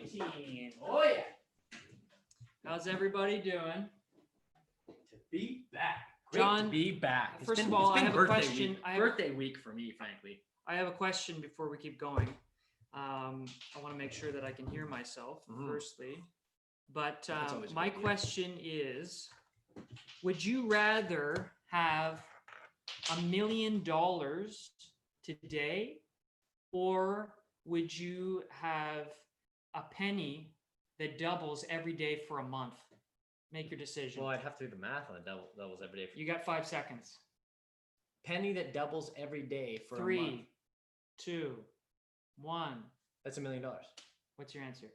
18. Oh yeah. How's everybody doing? To be back. Great John, to be back. First of all, I have a question. Birthday week for me, frankly. I have a question before we keep going. I want to make sure that I can hear myself, firstly. But my question is, would you rather have $1 million today, or would you have a penny that doubles every day for a month? Make your decision. Well, I'd have to do the math on the doubles every day. You got 5 seconds. Penny that doubles every day for 3, a month. 2, 1. That's $1 million. What's your answer?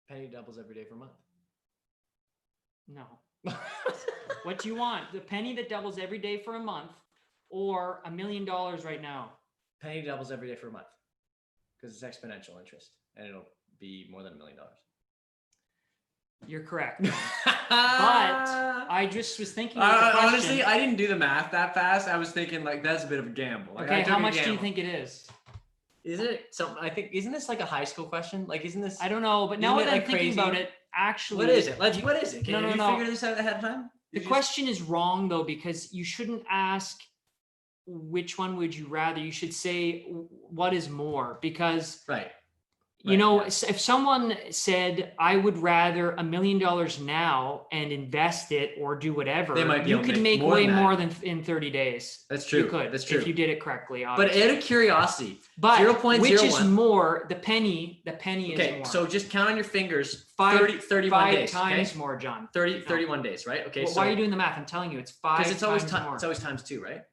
Penny doubles every day for a month. No. What do you want? The penny that doubles every day for a month, or $1 million right now? Penny doubles every day for a month, because it's exponential interest, and it'll be more than $1 million. You're correct. But I just was thinking. Honestly, I didn't do the math that fast. I was thinking like that's a bit of a gamble. Like, okay, how much do you think it is? Is it something? I think isn't this like a high school question? Like, isn't this? I don't know, but now that I'm thinking about it, actually, what is it? What is it? Can you figure this out ahead of time? The question is wrong though, because you shouldn't ask which one would you rather. You should say what is more, because you know, if someone said, I would rather $1 million now and invest it or do whatever, they might be you could make way more than in 30 days. That's true. You could. That's true. If you did it correctly, obviously. But out of curiosity, but 0.01. Which is more? The penny is more. Okay, so just count on your fingers. 31 days. 5 times more, John. 31 days, right? Okay. Well, so why are you doing the math? I'm telling you, it's 5 times more. It's always times 2, right?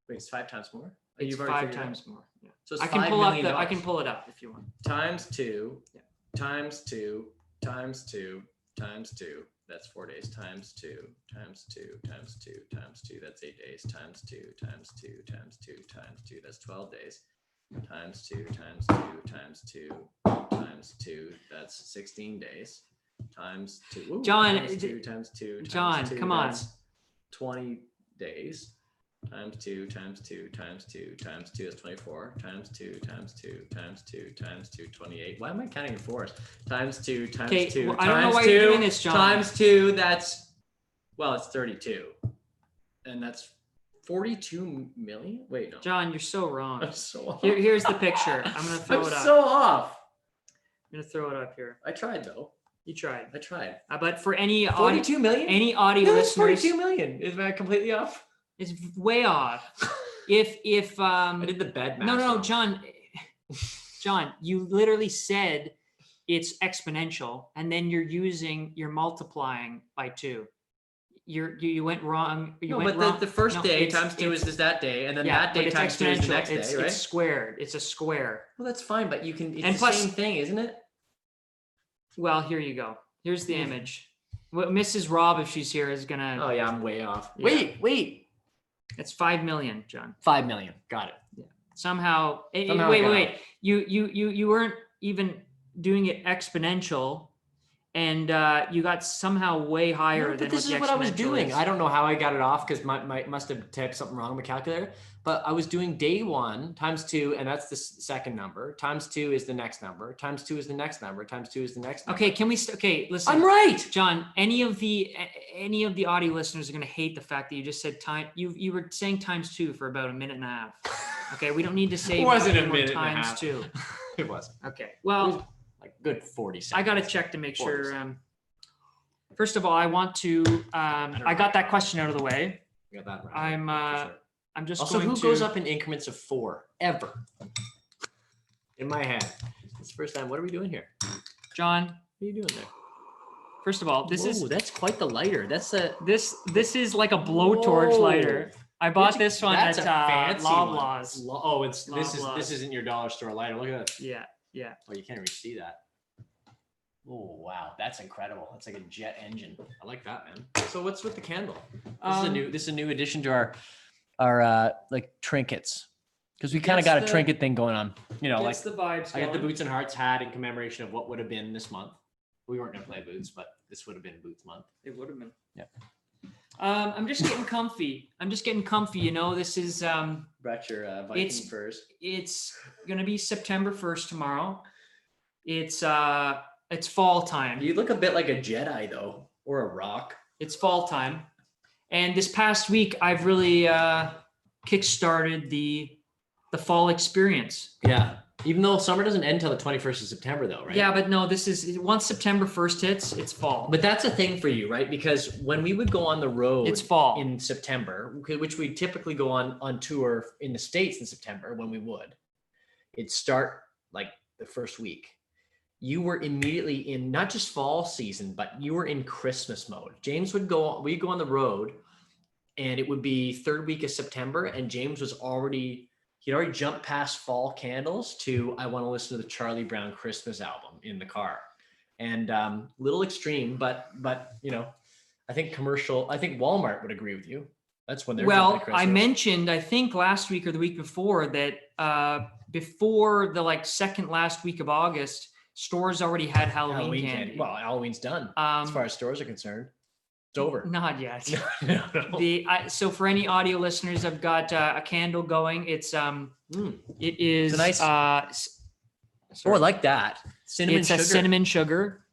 Wait, it's 5 times more? It's 5 times more. Yeah. So it's I can pull it up if you want. Times 2, times 2, times 2, times 2. That's 4 days. Times 2, times 2, times 2, times 2. That's 8 days. Times 2, times 2, times 2, times 2. That's 12 days. Times 2, times 2, times 2, times 2. That's 16 days. Times 2. Ooh, John, times 2, times 2, times John, 2. Come on. That's 20 days. Times 2, times 2, times 2, times 2 is 24. Times 2, times 2, times 2, times 2, 28. Why am I counting in fours? Times 2, times 2, well, I don't know why you're doing this, John. Times 2, that's, well, it's 32. And that's 42 million? Wait, no. John, you're so wrong. I'm so off. Here's the picture. I'm going to throw it up. I'm so off. I'm going to throw it up here. I tried, though. You tried. I tried. But for any 42 million? Any audio listeners, 42 million. Is that completely off? It's way off. If I did the bad math. No, John, you literally said it's exponential, and then you're multiplying by 2. You went wrong. The first day times 2 is that day, and then that day times 2 is the next day, right? It's squared. It's a square. Well, that's fine, but you can. It's and the plus, same thing, isn't it? Well, here you go. Here's the image. What Mrs. Rob, if she's here, is gonna. Oh yeah, I'm way off. Yeah. Wait. It's 5 million, John. 5 million. Got it. Yeah. Somehow wait. You weren't even doing it exponential, and you got somehow way higher than this is what I was doing. I don't know how I got it off, because my must have typed something wrong on my calculator. But I was doing day 1 times 2, and that's the second number. Times 2 is the next number. Times 2 is the next number. Times 2 is the next number. Okay, listen. I'm right, John. Any of the audio listeners are going to hate the fact that you just said time. You were saying times 2 for about a minute and a half. Okay, we don't need to say it wasn't a minute times and a half. 2. It wasn't. Okay, well, like good 40 seconds. I got to check to make sure. First of all, I want to. I got that question out of the way. You got that right. I'm just also, going who to... goes up in increments of 4 ever? In my head, it's the first time. What are we doing here, John? What are you doing there? First of all, that's quite the lighter. That's a this is like a blowtorch lighter. I bought this one at Loblaws. Oh, this isn't your dollar store lighter. Look at that. Yeah. Oh, you can't even see that. Oh wow, that's incredible. That's like a jet engine. I like that, man. So what's with the candle? This is a new addition to our like trinkets, because we kind of got a trinket thing going on. You know, like the vibes. I got the Boots and Hearts hat in commemoration of what would have been this month. We weren't gonna play Boots, but this would have been Boots month. It would have been. Yeah. I'm just getting comfy. You know, this is brought your Viking furs. It's gonna be September 1st tomorrow. It's fall time. You look a bit like a Jedi though, or a rock. It's fall time. And this past week, I've really kickstarted the fall experience. Yeah. Even though summer doesn't end until the 21st of September, though, right? Yeah, but no, this is once September 1st hits, it's fall. But that's a thing for you, right? Because when we would go on the road It's fall in September, which we typically go on tour in the States in September when we would, it'd start like the first week. You were immediately in not just fall season, but you were in Christmas mode. James we'd go on the road, and it would be third week of September, and James he'd already jumped past fall candles to I want to listen to the Charlie Brown Christmas album in the car. And little extreme, but I think Walmart would agree with you. That's when they're I mentioned, I think last week or the week before, that before the like second last week of August, stores already had Halloween candy. Well, Halloween's done as far as stores are concerned. It's over. Not yet. No. So for any audio listeners, I've got a candle going. It is it's a nice. I like that. It's a cinnamon sugar.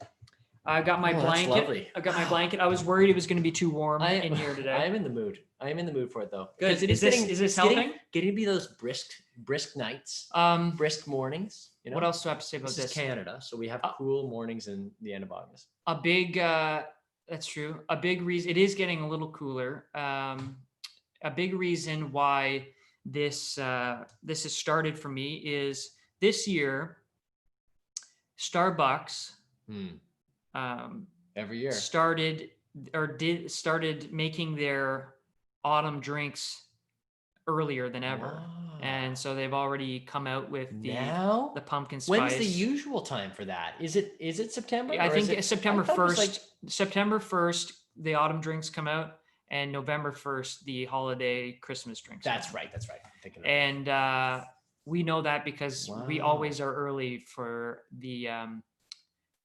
I got my blanket. That's lovely. I got my blanket. I was worried it was going to be too warm in here today. I am in the mood. I am in the mood for it though. Good. Is this helping? Getting to be those brisk nights, brisk mornings. You know? What else do I have to say about this? This is Canada, so we have cool mornings in the end of August. That's true. A big reason, it is getting a little cooler. A big reason why this has started for me is this year, Starbucks every year started making their autumn drinks earlier than ever. Wow. And so they've already come out with the pumpkin spice. When's the usual time for that? Is it September? I think it's September 1st. September 1st, the autumn drinks come out, and November 1st, the holiday Christmas drinks. That's right. I'm thinking that. And we know that because we always are early for the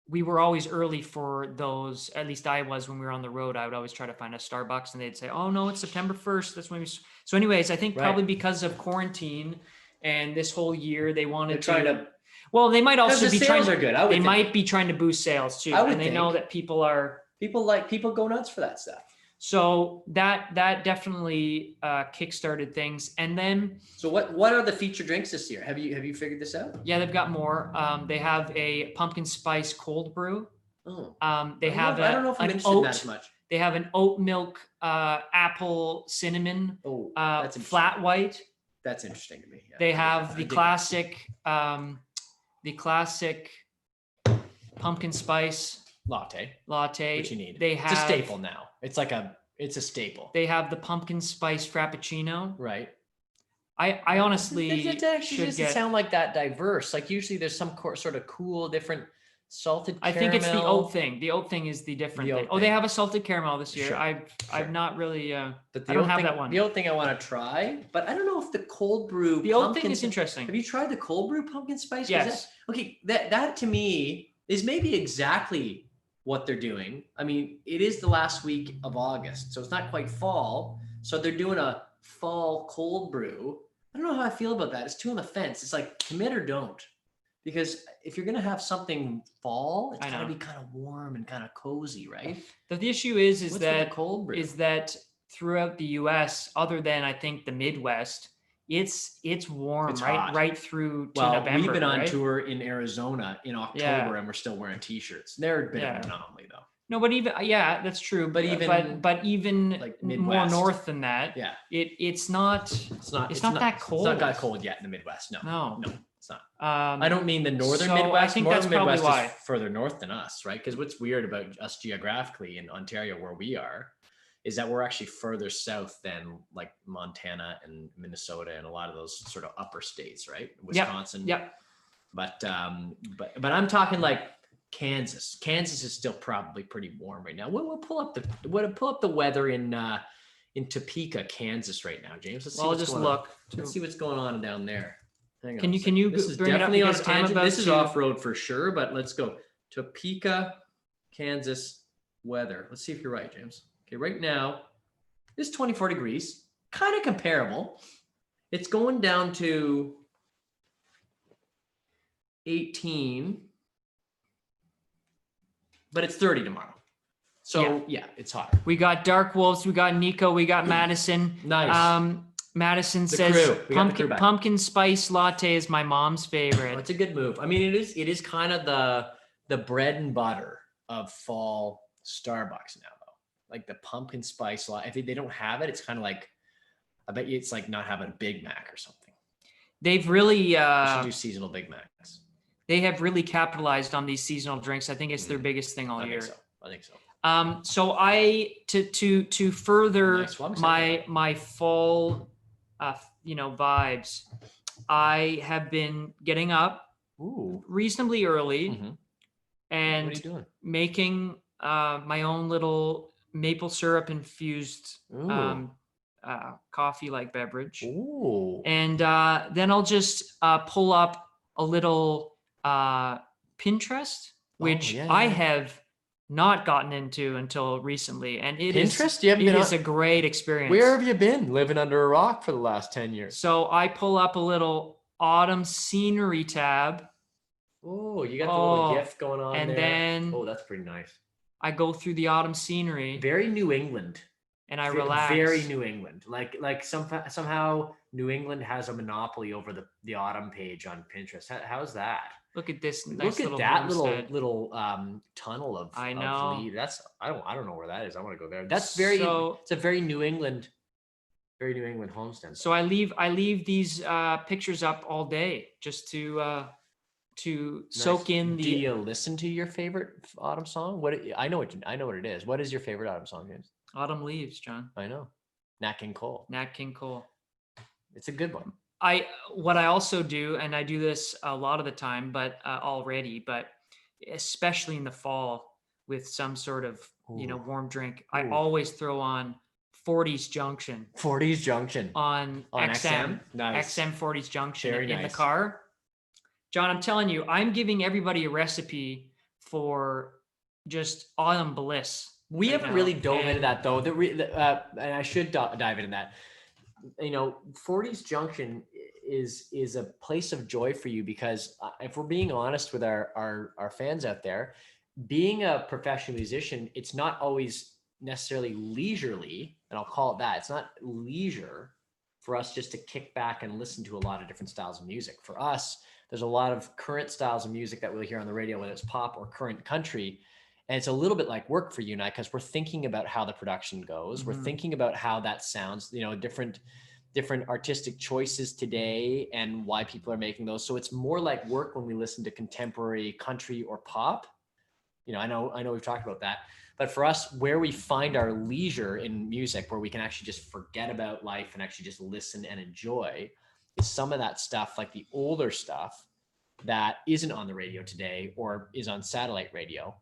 we were always early for those. At least I was when we were on the road. I would always try to find a Starbucks, and they'd say, "Oh no, it's September 1st." That's when we. So, anyways, I think probably because of quarantine and this whole year, they wanted to. Well, they might also be trying. Are good. They might be trying to boost sales too, and they know that people go nuts for that stuff. So that definitely kickstarted things. And then, so what are the feature drinks this year? Have you figured this out? Yeah, they've got more. They have a pumpkin spice cold brew. Oh. I don't know if I'm interested in that as much. They have an oat milk apple cinnamon that's flat white. That's interesting to me. Yeah, they have the classic pumpkin spice latte, which you need. It's a staple now. It's a staple. They have the pumpkin spice frappuccino. Right. I honestly it actually doesn't sound like that diverse. Like usually there's some sort of cool different salted caramel. I think it's the oat thing. The oat thing is the different thing. Oh, they have a salted caramel this year. Sure. I've not really but I don't have that one. The oat thing I want to try, but I don't know if the cold brew oat thing is interesting. Have you tried the cold brew pumpkin spice? Yes. That to me is maybe exactly what they're doing. I mean, it is the last week of August, so it's not quite fall. So they're doing a fall cold brew. I don't know how I feel about that. It's too on the fence. It's like commit or don't. Because if you're going to have something fall, it's got to be kind of warm and kind of cozy, right? The issue is that cold brew? Is that throughout the US, other than I think the Midwest, it's warm, it's right through to November. We've been on tour in Arizona in October and we're still wearing t-shirts. They're a bit of an anomaly though. No, but even that's true. But even like more north than that, it's not that cold. It's not that cold yet in the Midwest. No, it's not. I don't mean the northern Midwest. I think that's probably why. Is further north than us, right? Because what's weird about us geographically in Ontario, where we are, is that we're actually further south than like Montana and Minnesota and a lot of those sort of upper states, right? Wisconsin. Yep. But I'm talking like Kansas. Kansas is still probably pretty warm right now. We'll pull up the weather in Topeka, Kansas right now, James. Let's see what's going on down there. Hang on. Can you this is bring definitely it up on tangent. This is off-road for sure, but let's go. Topeka, Kansas weather. Let's see if you're right, James. Okay, right now, it's 24 degrees, kind of comparable. It's going down to 18 but it's 30 tomorrow. So yeah, it's hot. We got Dark Wolves. We got Nico. We got Madison. Nice. Madison says pumpkin spice latte is my mom's favorite. Oh, it's a good move. I mean, it is kind of the bread and butter of fall Starbucks now, though. Like the pumpkin spice latte. If they don't have it, it's kind of like, I bet you it's like not having a Big Mac or something. They've really we should do seasonal Big Macs. They have really capitalized on these seasonal drinks. I think it's their biggest thing all year. I think so. So to further my fall, vibes, I have been getting up reasonably early and making my own little maple syrup infused coffee-like beverage. And then I'll just pull up a little Pinterest, which I have not gotten into until recently, and it is a great experience. Where have you been? Living under a rock for the last 10 years. So I pull up a little autumn scenery tab. Oh, you got the little gift going on and there. Then that's pretty nice. I go through the autumn scenery. Very New England. And I relax. Very New England. Like somehow New England has a monopoly over the autumn page on Pinterest. How's that? Look at this nice little little tunnel of lead. I don't know where that is. I want to go there. It's a very New England homestead. So I leave these pictures up all day just to soak in the. Do you listen to your favorite autumn song? I know what it is. What is your favorite autumn song, James? Autumn Leaves, John. I know. Nat King Cole. It's a good one. What I also do, and I do this a lot of the time, but especially in the fall with some sort of warm drink, I always throw on 40s Junction. 40s Junction on XM. Nice. XM 40s Junction Very in nice. the car. John, I'm telling you, I'm giving everybody a recipe for just autumn bliss. We haven't really dove into that though. And I should dive into that. 40s Junction is a place of joy for you because if we're being honest with our fans out there, being a professional musician, it's not always necessarily leisurely, and I'll call it that. It's not leisure for us just to kick back and listen to a lot of different styles of music. For us, there's a lot of current styles of music that we'll hear on the radio, whether it's pop or current country. And it's a little bit like work for you and I, because we're thinking about how the production goes. Mm-hmm. We're thinking about how that sounds, different artistic choices today and why people are making those. So it's more like work when we listen to contemporary country or pop. I know we've talked about that, but for us, where we find our leisure in music, where we can actually just forget about life and actually just listen and enjoy, is some of that stuff, like the older stuff that isn't on the radio today or is on satellite radio.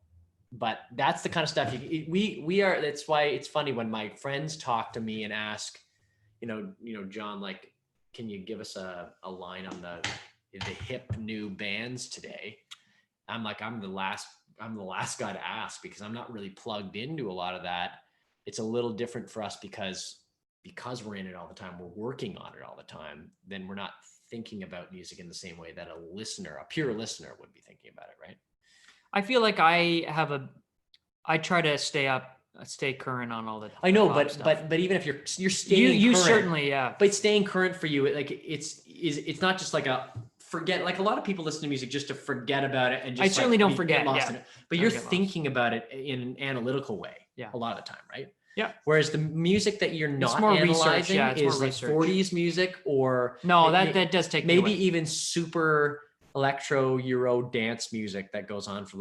But that's the kind of stuff we are. That's why it's funny when my friends talk to me and ask, John, like, can you give us a line on the hip new bands today? I'm like, I'm the last guy to ask because I'm not really plugged into a lot of that. It's a little different for us because we're in it all the time. We're working on it all the time. Then we're not thinking about music in the same way that a pure listener would be thinking about it, right? I feel like I try to stay current on all the. I know, but even if you're staying you current, certainly, yeah. But staying current for you, like it's not just like forget. Like a lot of people listen to music just to forget about it and just. I certainly don't forget. Lost in it. But you're thinking about it in an analytical way. Yeah. A lot of the time, right? Yeah. Whereas the music that you're not analyzing is like 40s music or that does take maybe even super electro Euro dance music that goes on for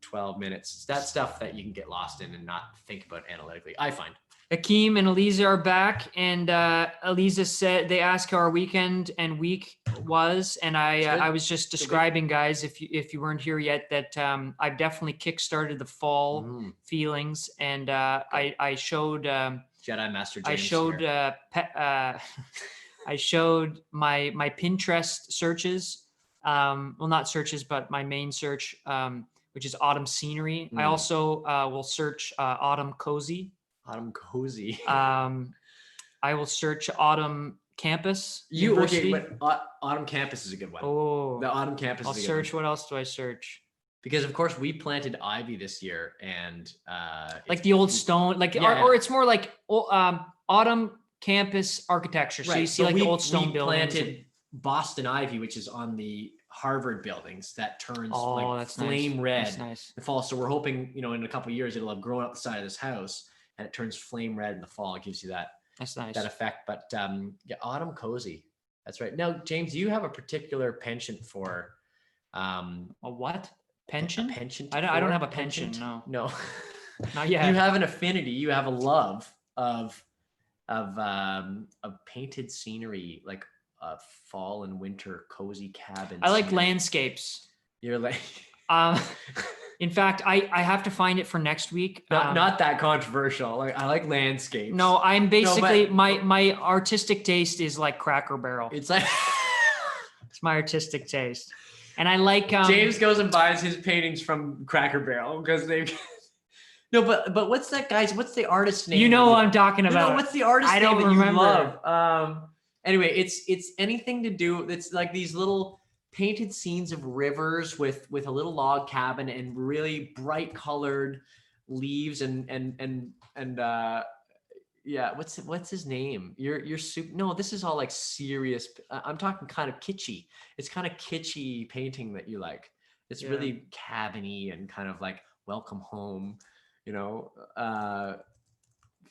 12 minutes. It's that stuff that you can get lost in and not think about analytically, I find. Akeem and Eliza are back, and Eliza said they asked how our weekend and week was, and I was just describing, guys, if you weren't here yet, that I've definitely kickstarted the fall feelings, and I showed Jedi Master James. I showed my Pinterest searches. Well, not searches, but my main search, which is autumn scenery. I also will search autumn cozy. Autumn cozy. I will search autumn campus. But autumn campus is a good one. Oh, the autumn campus. I'll search. What else do I search? because of course we planted ivy this year, and like the old stone, like or it's more like autumn campus architecture. So you see like the old stone buildings. Planted Boston ivy, which is on the Harvard buildings, that turns that's flame nice. red That's nice. in the fall. So we're hoping, in a couple of years it'll have grown up the side of this house and it turns flame red in the fall. It gives you that That's nice. that effect. But yeah, autumn cozy. That's right. Now, James, do you have a particular penchant for a what? Penchant? A penchant? I don't have a penchant. No. Not yet. You have an affinity. You have a love of painted scenery, like fall and winter cozy cabins. I like landscapes. You're like in fact, I have to find it for next week. Not that controversial. Like, I like landscapes. No, I'm basically my artistic taste is like Cracker Barrel. It's like it's my artistic taste. And I like James goes and buys his paintings from Cracker Barrel because they've no, but what's the artist's name? You know what I'm talking about. No, what's the artist's name that remember. You love? Anyway, it's anything to do. It's like these little painted scenes of rivers with a little log cabin and really bright colored leaves and yeah, what's his name? You're super. No, this is all like serious. I'm talking kind of kitschy. It's kind of kitschy painting that you like. It's really cabiny and kind of like welcome home.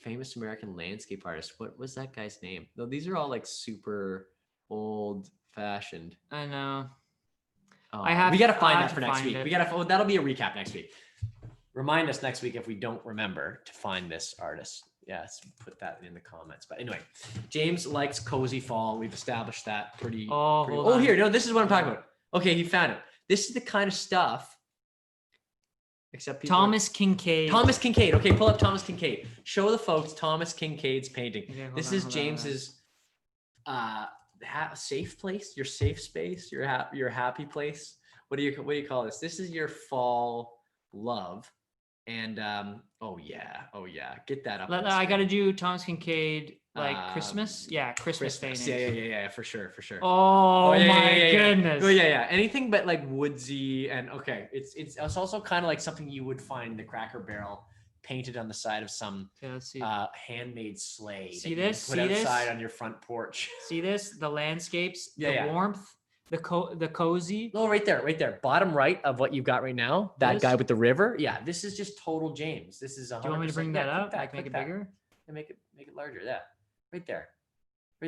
Famous American landscape artist. What was that guy's name? No, these are all like super old fashioned. I know. We got to find that for next week. That'll be a recap next week. Remind us next week if we don't remember to find this artist. Yes, put that in the comments. But anyway, James likes cozy fall. We've established that pretty. Here, no, this is what I'm talking about. Okay, he found it. This is the kind of stuff. Except Thomas Kincaid. Thomas Kincaid. Okay, pull up Thomas Kincaid. Show the folks Thomas Kincaid's painting. Okay, this is James's safe place, your safe space, your happy place. What do you call this? This is your fall love. And get that up. I got to do Thomas Kincaid like Christmas. Yeah, Christmas paintings. Yeah, for sure. Oh, my goodness. Yeah. Anything but like woodsy and okay. It's also kind of like something you would find the Cracker Barrel painted on the side of some handmade sleigh. See this? Put outside on your front porch. See this? The landscapes, the warmth. The cozy. Oh, right there. Bottom right of what you've got right now. That guy with the river. Yeah, this is just total James. This is 100%. Do you want me to bring that up? Make it bigger? And make it larger. Yeah, right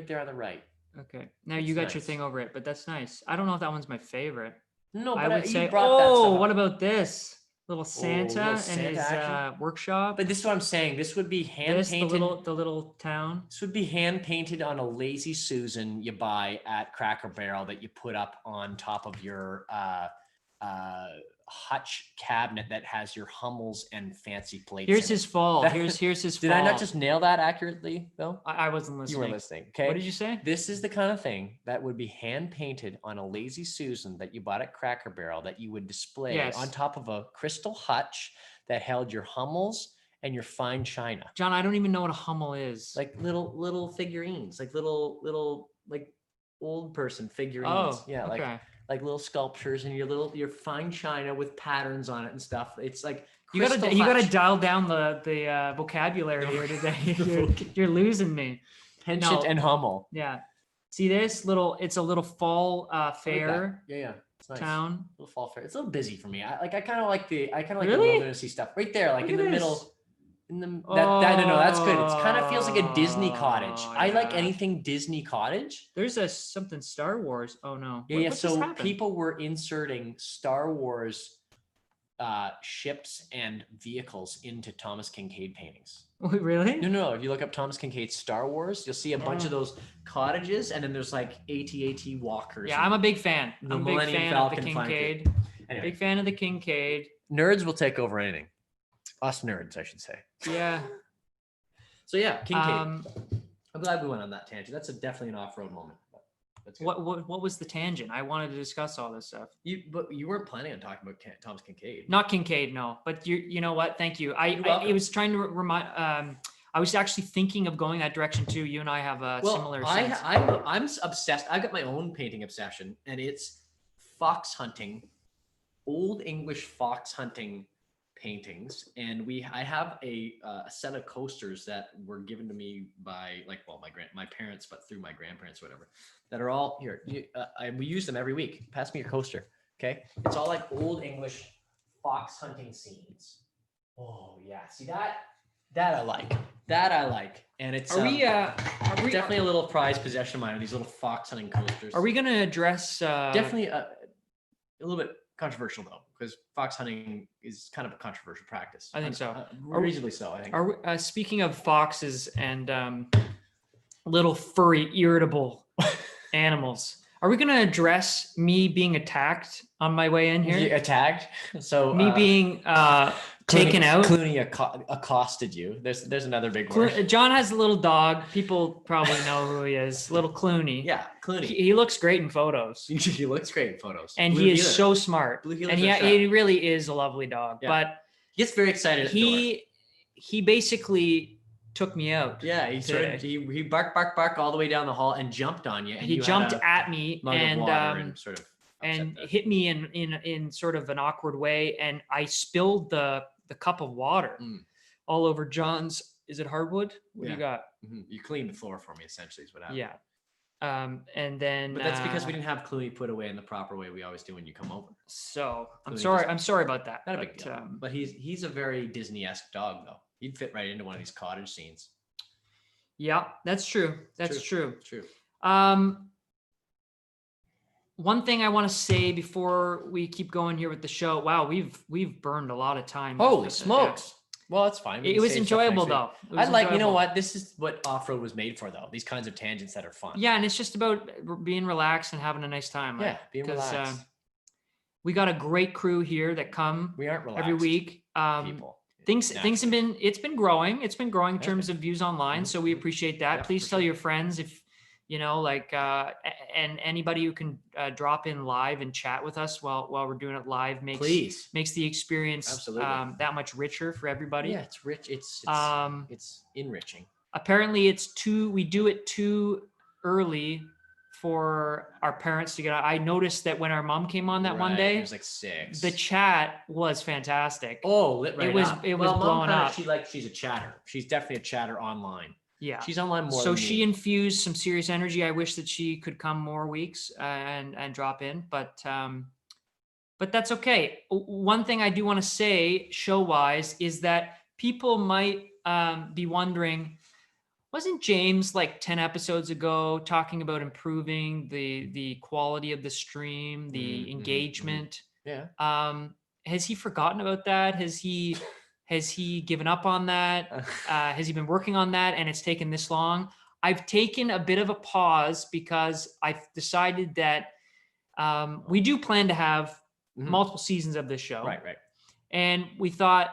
there on the right. Okay. Now you got your thing over it, but that's nice. I don't know if that one's my favorite. No, but I would say. What about this? Little Santa and his workshop. But this is what I'm saying. This would be hand painted. The little town. This would be hand painted on a Lazy Susan you buy at Cracker Barrel that you put up on top of your hutch cabinet that has your Hummels and fancy plates. Here's his fall. Here's his fall. Did I not just nail that accurately though? I wasn't listening. You were listening. Okay. What did you say? This is the kind of thing that would be hand painted on a Lazy Susan that you bought at Cracker Barrel that you would display on top of a crystal hutch that held your Hummels and your fine china. John, I don't even know what a Hummel is. Like little figurines, like little like old person figurines. Oh, yeah, okay. Like little sculptures and your fine china with patterns on it and stuff. It's like you gotta dial down the vocabulary here today. You're losing me. Penchant and Hummel. Yeah. See this little? It's a little fall fair. Yeah. It's nice. Town. Little fall fair. It's a little busy for me. I kind of like the really? wildernessy stuff right there, like in the middle. No, that's good. It kind of feels like a Disney cottage. I like anything Disney cottage. There's something Star Wars. Oh no. So people were inserting Star Wars ships and vehicles into Thomas Kincaid paintings. Wait, really? No. If you look up Thomas Kincaid Star Wars, you'll see a bunch of those cottages, and then there's like AT-AT walkers. Yeah, I'm a big fan. I'm a big fan of the Kincaid. Anyway. Big fan of the Kincaid. Nerds will take over anything. Us nerds, I should say. Yeah. So yeah, Kincaid. I'm glad we went on that tangent. That's definitely an off-road moment. What was the tangent? I wanted to discuss all this stuff. But you weren't planning on talking about Thomas Kincaid. Not Kincaid, no. But you know what? Thank you. I was trying to remind. I was actually thinking of going that direction too. You and I have a similar. I'm obsessed. I've got my own painting obsession, and it's fox hunting old English fox hunting paintings, and I have a set of coasters that were given to me by my parents, but through my grandparents or whatever, that are all here. We use them every week. Pass me your coaster. Okay, it's all like old English fox hunting scenes. Oh yeah, see that I like. That I like, and it's Are we definitely a little prized possession of mine. These little fox hunting coasters. Are we going to address Definitely a little bit controversial though, because fox hunting is kind of a controversial practice. I think so. Reasonably so, I think. Are we, speaking of foxes and little furry, irritable animals, are we going to address me being attacked on my way in here? You attacked? So me being taken out. Clooney accosted you. There's another big word. John has a little dog. People probably know who he is. Little Clooney. Yeah, Clooney. He looks great in photos. He looks great in photos. And he is so smart. And he really is a lovely dog. Yeah. But he gets very excited at the door. He basically took me out. Yeah, he barked all the way down the hall and jumped on you. And he jumped at me and sort of hit me in sort of an awkward way, and I spilled the cup of water all over John's. Is it hardwood? What do you got? Mm-hmm. You cleaned the floor for me, essentially, is what happened. Yeah. And then but that's because we didn't have Clooney put away in the proper way we always do when you come over. So I'm sorry about that. Not a big deal. But he's a very Disney-esque dog though. He'd fit right into one of these cottage scenes. Yeah, that's true. That's true. True. One thing I want to say before we keep going here with the show. Wow, we've burned a lot of time. Holy smokes. Well, that's fine. It was enjoyable though. You know what? This is what off-road was made for though. These kinds of tangents that are fun. Yeah, and it's just about being relaxed and having a nice time. Yeah, being relaxed. We got a great crew here that come every week. People. Things have been, it's been growing in terms of views online. So we appreciate that. Yeah, please tell your friends if, and anybody who can drop in live and chat with us while we're doing it live makes the experience that much richer for everybody. Yeah, it's rich. It's enriching. Apparently we do it too early for our parents to get out. I noticed that when our mom came on that one day, it was like 6. The chat was fantastic. Oh, lit right up. It was blowing up. She's a chatter. She's definitely a chatter online. Yeah, she's online more. So she infused some serious energy. I wish that she could come more weeks and drop in, but that's okay. One thing I do want to say show wise is that people might be wondering, wasn't James like 10 episodes ago talking about improving the quality of the stream, the engagement? Yeah. Has he forgotten about that? Has he given up on that? Has he been working on that and it's taken this long? I've taken a bit of a pause because I've decided that we do plan to have multiple seasons of this show. Right. And we thought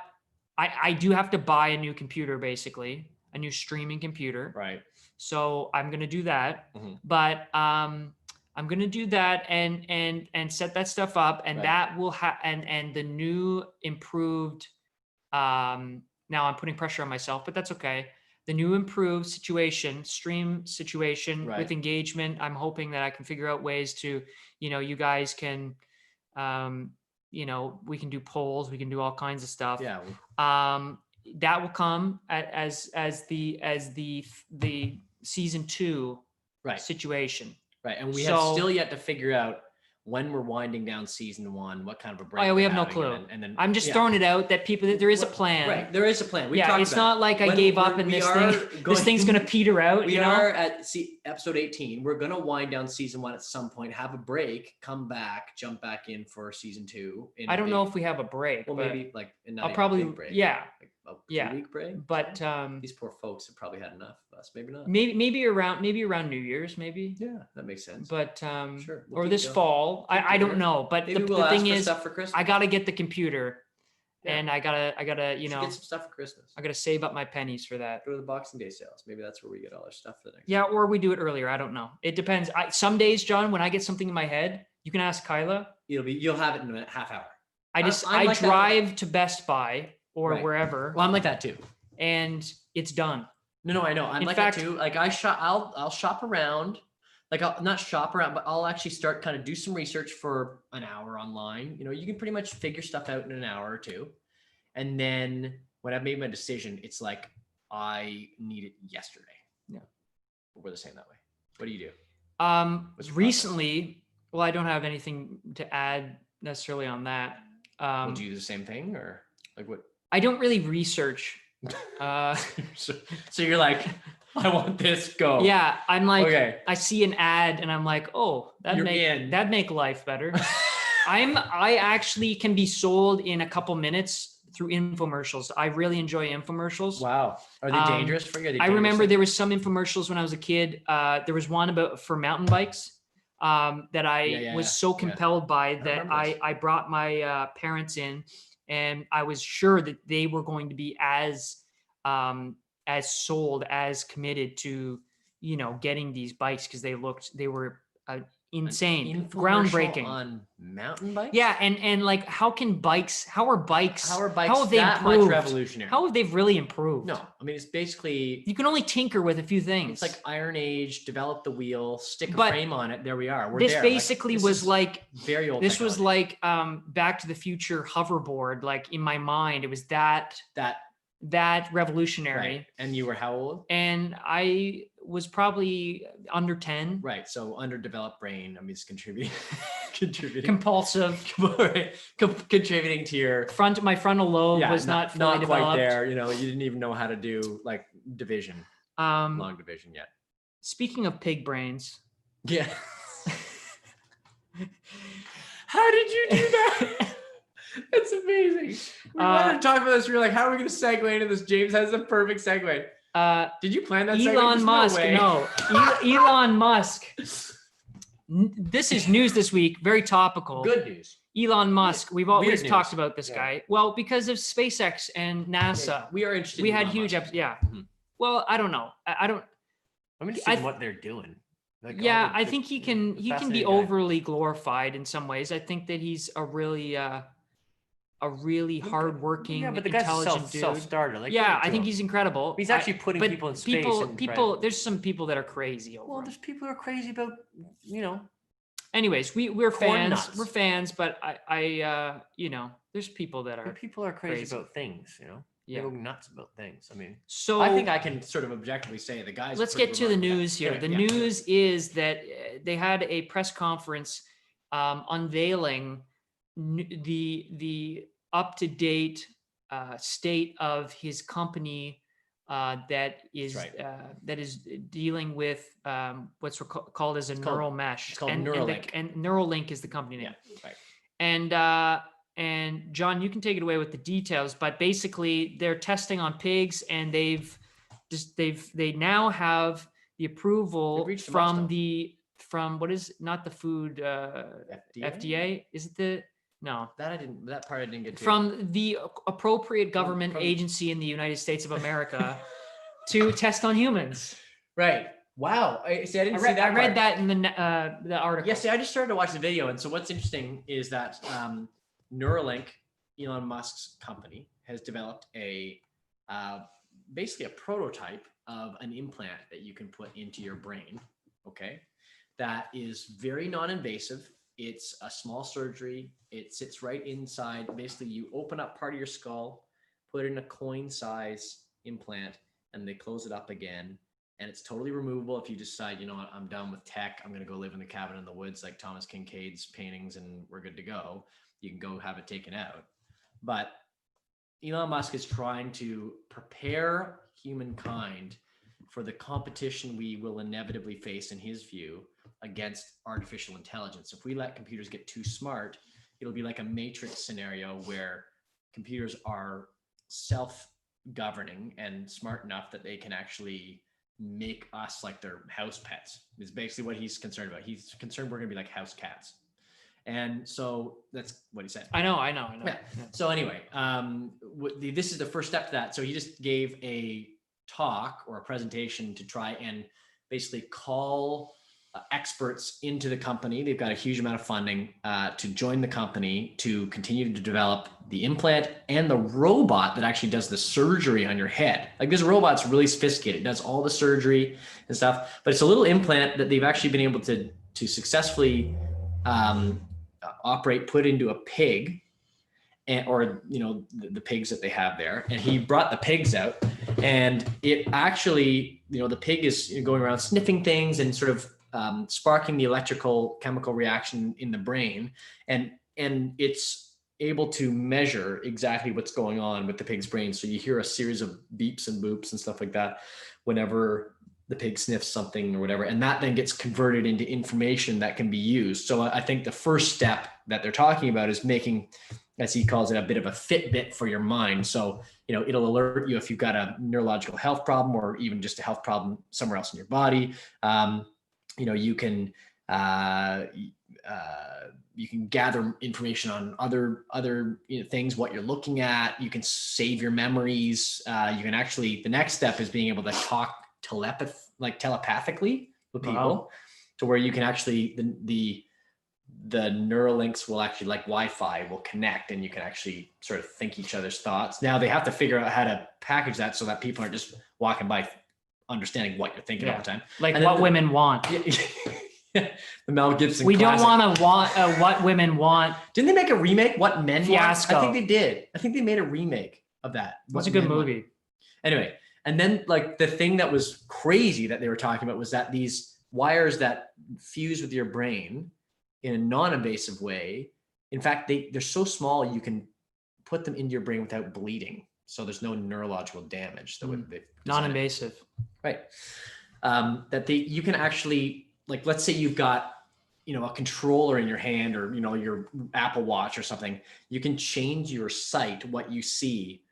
I do have to buy a new computer, basically. A new streaming computer. Right. So I'm going to do that, but I'm going to do that and set that stuff up, and that will and the new improved. Now I'm putting pressure on myself, but that's okay. The new improved stream situation with engagement. I'm hoping that I can figure out ways to, you guys can, we can do polls, we can do all kinds of stuff. Yeah. That will come as the season 2 situation. Right. And we have still yet to figure out when we're winding down season 1, what kind of a break. Oh, yeah, we have no clue. And then I'm just throwing it out that there is a plan. Right. There is a plan. It's not like I gave up and this thing's going to peter out. We are at episode 18. We're going to wind down season 1 at some point, have a break, come back, jump back in for season 2. I don't know if we have a break. Well, maybe like I'll probably, break. Yeah. Like a 2-week break. But these poor folks have probably had enough of us. Maybe not. Maybe around New Year's, maybe. Yeah, that makes sense. But sure. Or this fall. I don't know. But the thing is, stuff for Christmas. I gotta get the computer, and I gotta get some stuff for Christmas. I gotta save up my pennies for that. Go to the Boxing Day sales. Maybe that's where we get all our stuff for the next. Yeah, or we do it earlier. I don't know. It depends. Some days, John, when I get something in my head, you can ask Kyla. You'll have it in a half hour. I drive to Best Buy or wherever. Well, I'm like that too. And it's done. No, I know. I'm like that too. Like I'll shop around. like I'll not shop around, but I'll actually start kind of do some research for an hour online. You know, you can pretty much figure stuff out in an hour or two. And then when I've made my decision, it's like, I need it yesterday. Yeah. We're the same that way. What do you do? Recently, well, I don't have anything to add necessarily on that. Will you do the same thing, or like what? I don't really research. So you're like, I want this, go. Yeah, I'm like, okay. I see an ad and I'm like, oh, that'd make life better. I actually can be sold in a couple minutes through infomercials. I really enjoy infomercials. Wow. Are they dangerous for you? I remember there was some infomercials when I was a kid. There was one for mountain bikes that I was so compelled by that I brought my parents in, and I was sure that they were going to be as sold, as committed to, you know, getting these bikes, because they were insane, groundbreaking on mountain bikes. Yeah, and like, how are bikes how have they that improved? Much revolutionary? How have they really improved? No, I mean, it's basically, you can only tinker with a few things. It's like Iron Age, develop the wheel, stick a frame on it. There we are. This basically was like very old. This was like Back to the Future hoverboard. Like, in my mind, it was that revolutionary. Right. And you were how old? And I was probably under 10. Right. So underdeveloped brain. I mean, it's contributing. Compulsive. Contributing to your my frontal lobe was not fully developed. Quite there. You know, you didn't even know how to do like division, long division yet. Speaking of pig brains. Yeah. How did you do that? It's amazing. We wanted to talk about this. We were like, how are we going to segue into this? James has the perfect segue. Did you plan that? Elon Musk. Elon Musk. This is news this week. Very topical. Good news. Elon Musk. We've always talked about this guy. Well, because of SpaceX and NASA. We are interested. We had huge episodes. Yeah. Mm-hmm. Well, I don't know. I'm interested in what they're doing. Like, I think he can be overly glorified in some ways. I think that he's a really hardworking, but the intelligent dude. Self-starter. Like, I think he's incredible. He's actually putting people in space. There's some people that are crazy over him. There's people who are crazy about, you know. Anyways, we're fans. Nuts. We're fans, but I you know, there's people that are. People are crazy about things, you know. Yeah. They go nuts about things. I mean, so I think I can sort of objectively say the guys. Let's get to the news here. The news is that they had a press conference unveiling the up-to-date state of his company that is dealing with what's called as a neural mesh. It's called Neuralink. And Neuralink is the company name. Yeah, right. And John, you can take it away with the details, but basically they're testing on pigs, and they now have the approval from what is not the food FDA? Is it that part I didn't get to. From the appropriate government agency in the United States of America to test on humans. Right. Wow. I see that. I read that in the article. Yeah, see, I just started to watch the video, and so what's interesting is that Neuralink, Elon Musk's company, has developed basically a prototype of an implant that you can put into your brain. Okay, that is very non-invasive. It's a small surgery. It sits right inside. Basically, you open up part of your skull, put in a coin-size implant, and they close it up again. And it's totally removable if you decide, you know what, I'm done with tech. I'm going to go live in the cabin in the woods like Thomas Kincaid's paintings, and we're good to go. You can go have it taken out. But Elon Musk is trying to prepare humankind for the competition we will inevitably face, in his view, against artificial intelligence. If we let computers get too smart, it'll be like a Matrix scenario where computers are self-governing and smart enough that they can actually make us like their house pets, is basically what he's concerned about. He's concerned we're going to be like house cats. And so that's what he said. I know. Yeah. So anyway, this is the first step to that. So he just gave a talk or a presentation to try and basically call experts into the company. They've got a huge amount of funding to join the company to continue to develop the implant and the robot that actually does the surgery on your head. Like this robot's really sophisticated. It does all the surgery and stuff, but it's a little implant that they've actually been able to successfully put into a pig, or the pigs that they have there. And he brought the pigs out, and it actually, the pig is going around sniffing things and sort of sparking the electrical chemical reaction in the brain, and it's able to measure exactly what's going on with the pig's brain. So you hear a series of beeps and boops and stuff like that whenever the pig sniffs something or whatever, and that then gets converted into information that can be used. So I think the first step that they're talking about is making, as he calls it, a bit of a Fitbit for your mind. So, it'll alert you if you've got a neurological health problem or even just a health problem somewhere else in your body. You can gather information on other things, what you're looking at. You can save your memories. You can actually, the next step is being able to talk telepathically with people. Wow. To where you can actually, the neural links will actually, like Wi-Fi, will connect, and you can actually sort of think each other's thoughts. Now they have to figure out how to package that so that people aren't just walking by understanding what you're thinking all the time. Like what women want. The Mel Gibson We classic. don't want what women want. Didn't they make a remake? What Men Fiasco. Want? I think they did. I think they made a remake of that. It's a good movie. Want. Anyway, and then like the thing that was crazy that they were talking about was that these wires that fuse with your brain in a non-invasive way, in fact, they're so small you can put them into your brain without bleeding. So there's no neurological damage. Non-invasive. Right. You can actually, like, let's say you've got, a controller in your hand, or, your Apple Watch or something. You can change your sight, what you see,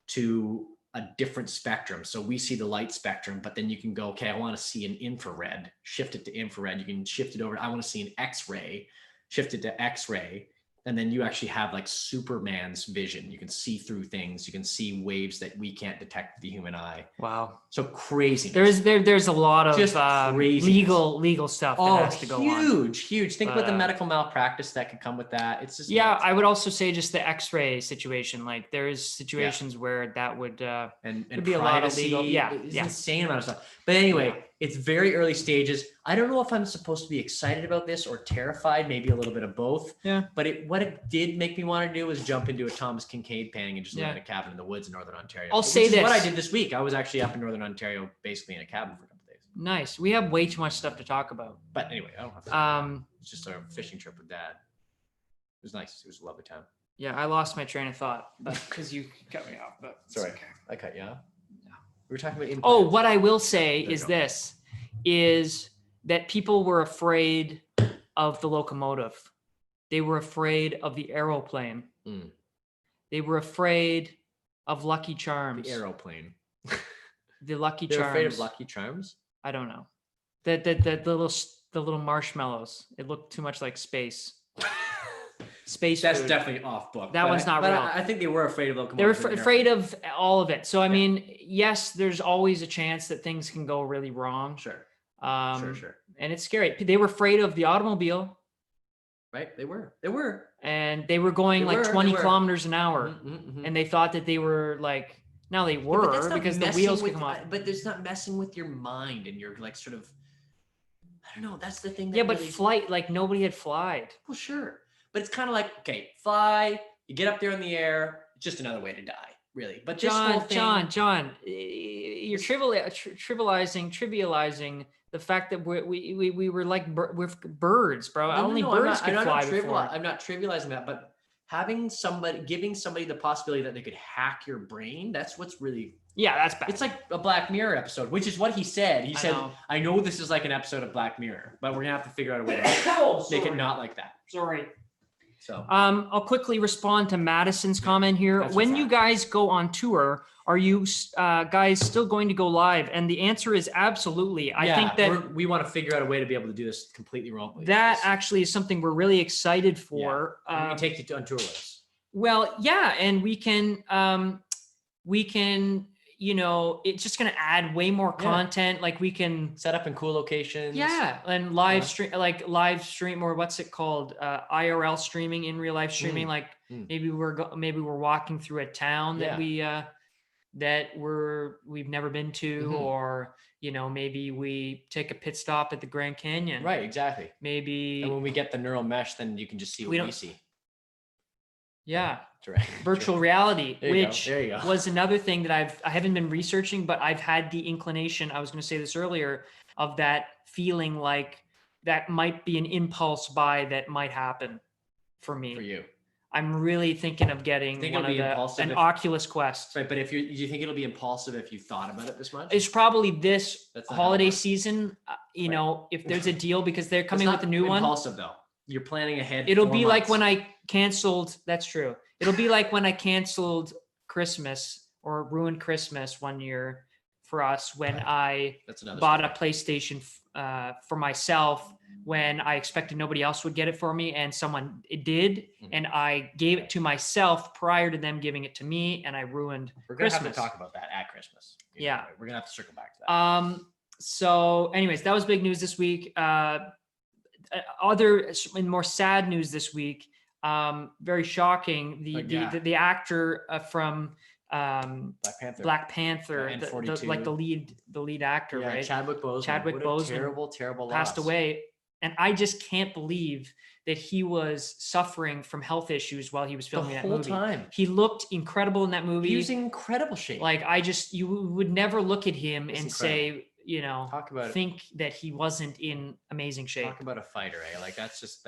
to a different spectrum. So we see the light spectrum, but then you can go, okay, I want to see an infrared, shift it to infrared. You can shift it over. I want to see an X-ray, shift it to X-ray. And then you actually have like Superman's vision. You can see through things. You can see waves that we can't detect with the human eye. Wow. So crazy. There's a lot of legal stuff that has to go on. Huge. Think about the medical malpractice that could come with that. It's just I would also say just the X-ray situation. Like there is situations where that would and be a lot of legal. It's insane amount of stuff. But anyway, it's very early stages. I don't know if I'm supposed to be excited about this or terrified, maybe a little bit of both. Yeah. But what it did make me want to do was jump into a Thomas Kincaid painting and just live in a cabin in the woods in Northern Ontario. I'll say this. What I did this week. I was actually up in Northern Ontario, basically in a cabin for a couple of days. Nice. We have way too much stuff to talk about. But anyway, I don't have to. It's just a fishing trip with Dad. It was nice. It was a lovely time. Yeah, I lost my train of thought, but because you cut me off. But sorry, okay. I cut you off. No. We were talking about implants. Oh, what I will say is that people were afraid of the locomotive. They were afraid of the aeroplane. Mm. They were afraid of Lucky Charms. The aeroplane. The Lucky They're Charms. afraid of Lucky Charms? I don't know. The little marshmallows. It looked too much like space. Space That's food. Definitely off book. That one's not real. I think they were afraid of locomotives. They were afraid of all of it. So I mean, yes, there's always a chance that things can go really wrong. Sure. Sure. And it's scary. They were afraid of the automobile. Right. They were. And they were going 20 kilometers an hour. And they thought that they were like, now they were because the wheels could come off. But there's not messing with your mind and you're like sort of, I don't know. That's the thing. But flight, like nobody had flied. Well, sure. But it's kind of like, okay, fly, you get up there in the air. It's just another way to die, really. But John, you're trivializing the fact that we were like with birds, bro. Only birds could fly before. I'm not trivializing that, but giving somebody the possibility that they could hack your brain, that's what's really... Yeah, that's bad. It's like a Black Mirror episode, which is what he said. He said, I know this is like an episode of Black Mirror, but we're gonna have to figure out a way to make it not like that. Sorry. So I'll quickly respond to Madison's comment here. When you guys go on tour, are you guys still going to go live? And the answer is absolutely. I think that we want to figure out a way to be able to do this completely remotely. That actually is something we're really excited for. Yeah. We can take you on tour with us. Well, yeah, and we can you know, it's just going to add way more content. Like we can set up in cool locations. Yeah. And live stream, or what's it called? IRL streaming, in real life streaming. Like maybe we're walking through a town that we've never been to, or, you know, maybe we take a pit stop at the Grand Canyon. Right. Exactly. Maybe. And when we get the neural mesh, then you can just see what we see. Yeah. Right. Virtual reality, which there you go. was another thing that I haven't been researching, but I've had the inclination, I was going to say this earlier, of that feeling like that might be an impulse buy that might happen for me. For you. I'm really thinking of getting an Oculus Quest. Right, but do you think it'll be impulsive if you thought about it this much? It's probably this holiday season, you know, if there's a deal, because they're coming with a new one. Impulsive though. You're planning ahead. It'll be like when I canceled. That's true. It'll be like when I canceled Christmas or ruined Christmas one year for us when I bought a PlayStation for myself when I expected nobody else would get it for me, and someone did, and I gave it to myself prior to them giving it to me, and I ruined Christmas. We're gonna have to talk about that at Christmas. Yeah, we're gonna have to circle back to that. So, anyways, that was big news this week. Other and more sad news this week. Very shocking. The actor from Black Panther, the lead actor, right? Chadwick Boseman. Terrible passed loss. away, and I just can't believe that he was suffering from health issues while he was filming that movie. Time. He looked incredible in that movie. He was in incredible shape. Like you would never look at him and say, you know, think that he wasn't in amazing shape. Talk about a fighter, eh? Like that's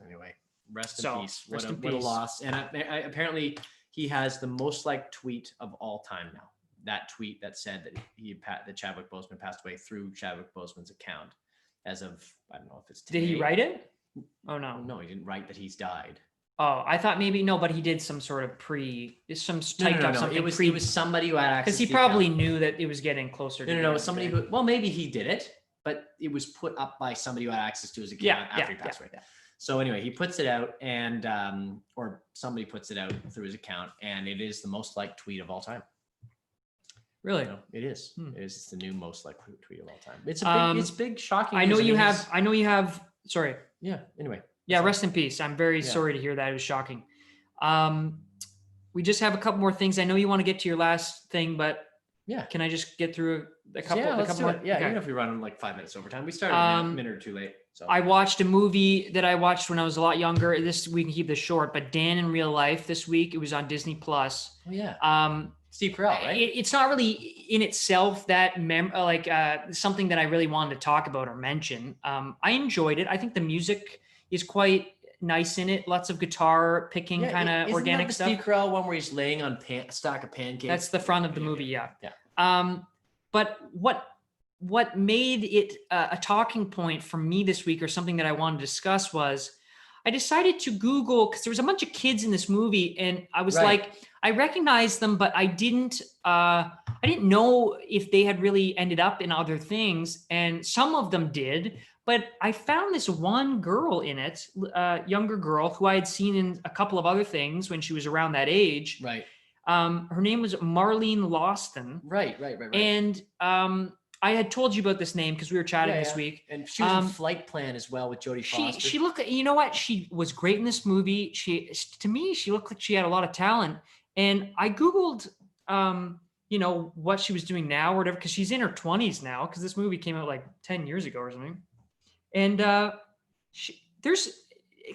anyway. Rest in peace. What a loss. And I apparently he has the most liked tweet of all time now. That tweet that said that Chadwick Boseman passed away through Chadwick Boseman's account as of, I don't know if it's today. Did he write it? Oh no. No, he didn't write that he's died. Oh, I thought maybe no, but he did some sort of something. It was somebody who had access. Because he probably knew that it was getting closer. No, it was somebody who. Well, maybe he did it, but it was put up by somebody who had access to his account after he passed away. Yeah. So anyway, he puts it out, and or somebody puts it out through his account, and it is the most liked tweet of all time. Really? It is. It is. It's the new most liked tweet of all time. It's big, shocking. I know you have. Sorry. Yeah. Anyway. Yeah, rest in peace. I'm very sorry to hear that. It was shocking. We just have a couple more things. I know you want to get to your last thing, but can I just get through a couple? Yeah, let's do it. Yeah, okay. even if we run like 5 minutes over time, we started a minute or two late. So I watched a movie that I watched when I was a lot younger. We can keep this short, but Dan in Real Life this week. It was on Disney Plus. Oh yeah. Steve Carell, right? It's not really in itself that something that I really wanted to talk about or mention. I enjoyed it. I think the music is quite nice in it. Lots of guitar picking, kind of organic stuff. Steve Carell one where he's laying on a stack of pancakes. That's the front of the movie. Yeah. But what made it a talking point for me this week, or something that I wanted to discuss, was I decided to Google, because there was a bunch of kids in this movie, and I was like, I recognized them, but I didn't know if they had really ended up in other things, and some of them did. But I found this one girl in it, younger girl, who I had seen in a couple of other things when she was around that age. Right. Her name was Marlene Lawston. Right. And I had told you about this name because we were chatting this week. And she was in Flight Plan as well with Jodie Foster. She looked, you know what? She was great in this movie. To me, she looked like she had a lot of talent. And I Googled, what she was doing now or whatever, because she's in her 20s now, because this movie came out like 10 years ago or something. And there's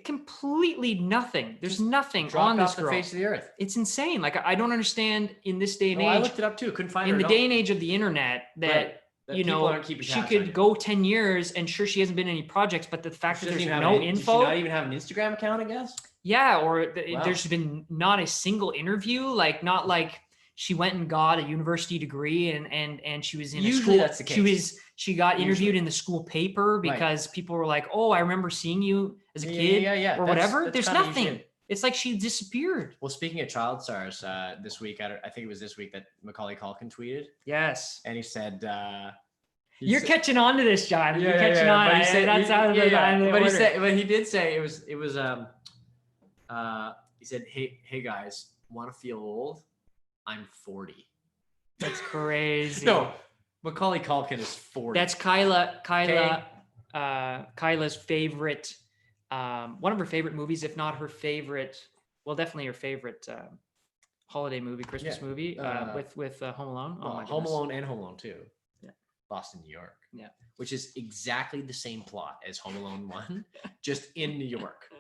completely nothing. There's nothing on this girl. Dropped off the face of the earth. It's insane. Like, I don't understand in this day and age. I looked it up too. Couldn't find her. In the day and age of the internet that she could go 10 years and sure she hasn't been in any projects, but the fact that there's no info. Does she not even have an Instagram account, I guess? Yeah, or there's been not a single interview, not like she went and got a university degree and she was in a school. That's the case. She got interviewed in the school paper because people were like, "Oh, I remember seeing you as a kid," or whatever. There's nothing. It's like she disappeared. Well, speaking of child stars, this week, I think it was this week that Macaulay Culkin tweeted. Yes. And he said, You're catching on to this, John. You're catching on. But he said, but he did say it was he said, hey guys, want to feel old? I'm 40. That's crazy. No, Macaulay Culkin is 40. That's Kyla's favorite, one of her favorite movies, if not her favorite. Well, definitely her favorite holiday movie, Christmas movie, with Home Alone. Oh my Home goodness. Alone and Home Alone 2. Yeah. Boston, New York. Yeah. Which is exactly the same plot as Home Alone 1, just in New York.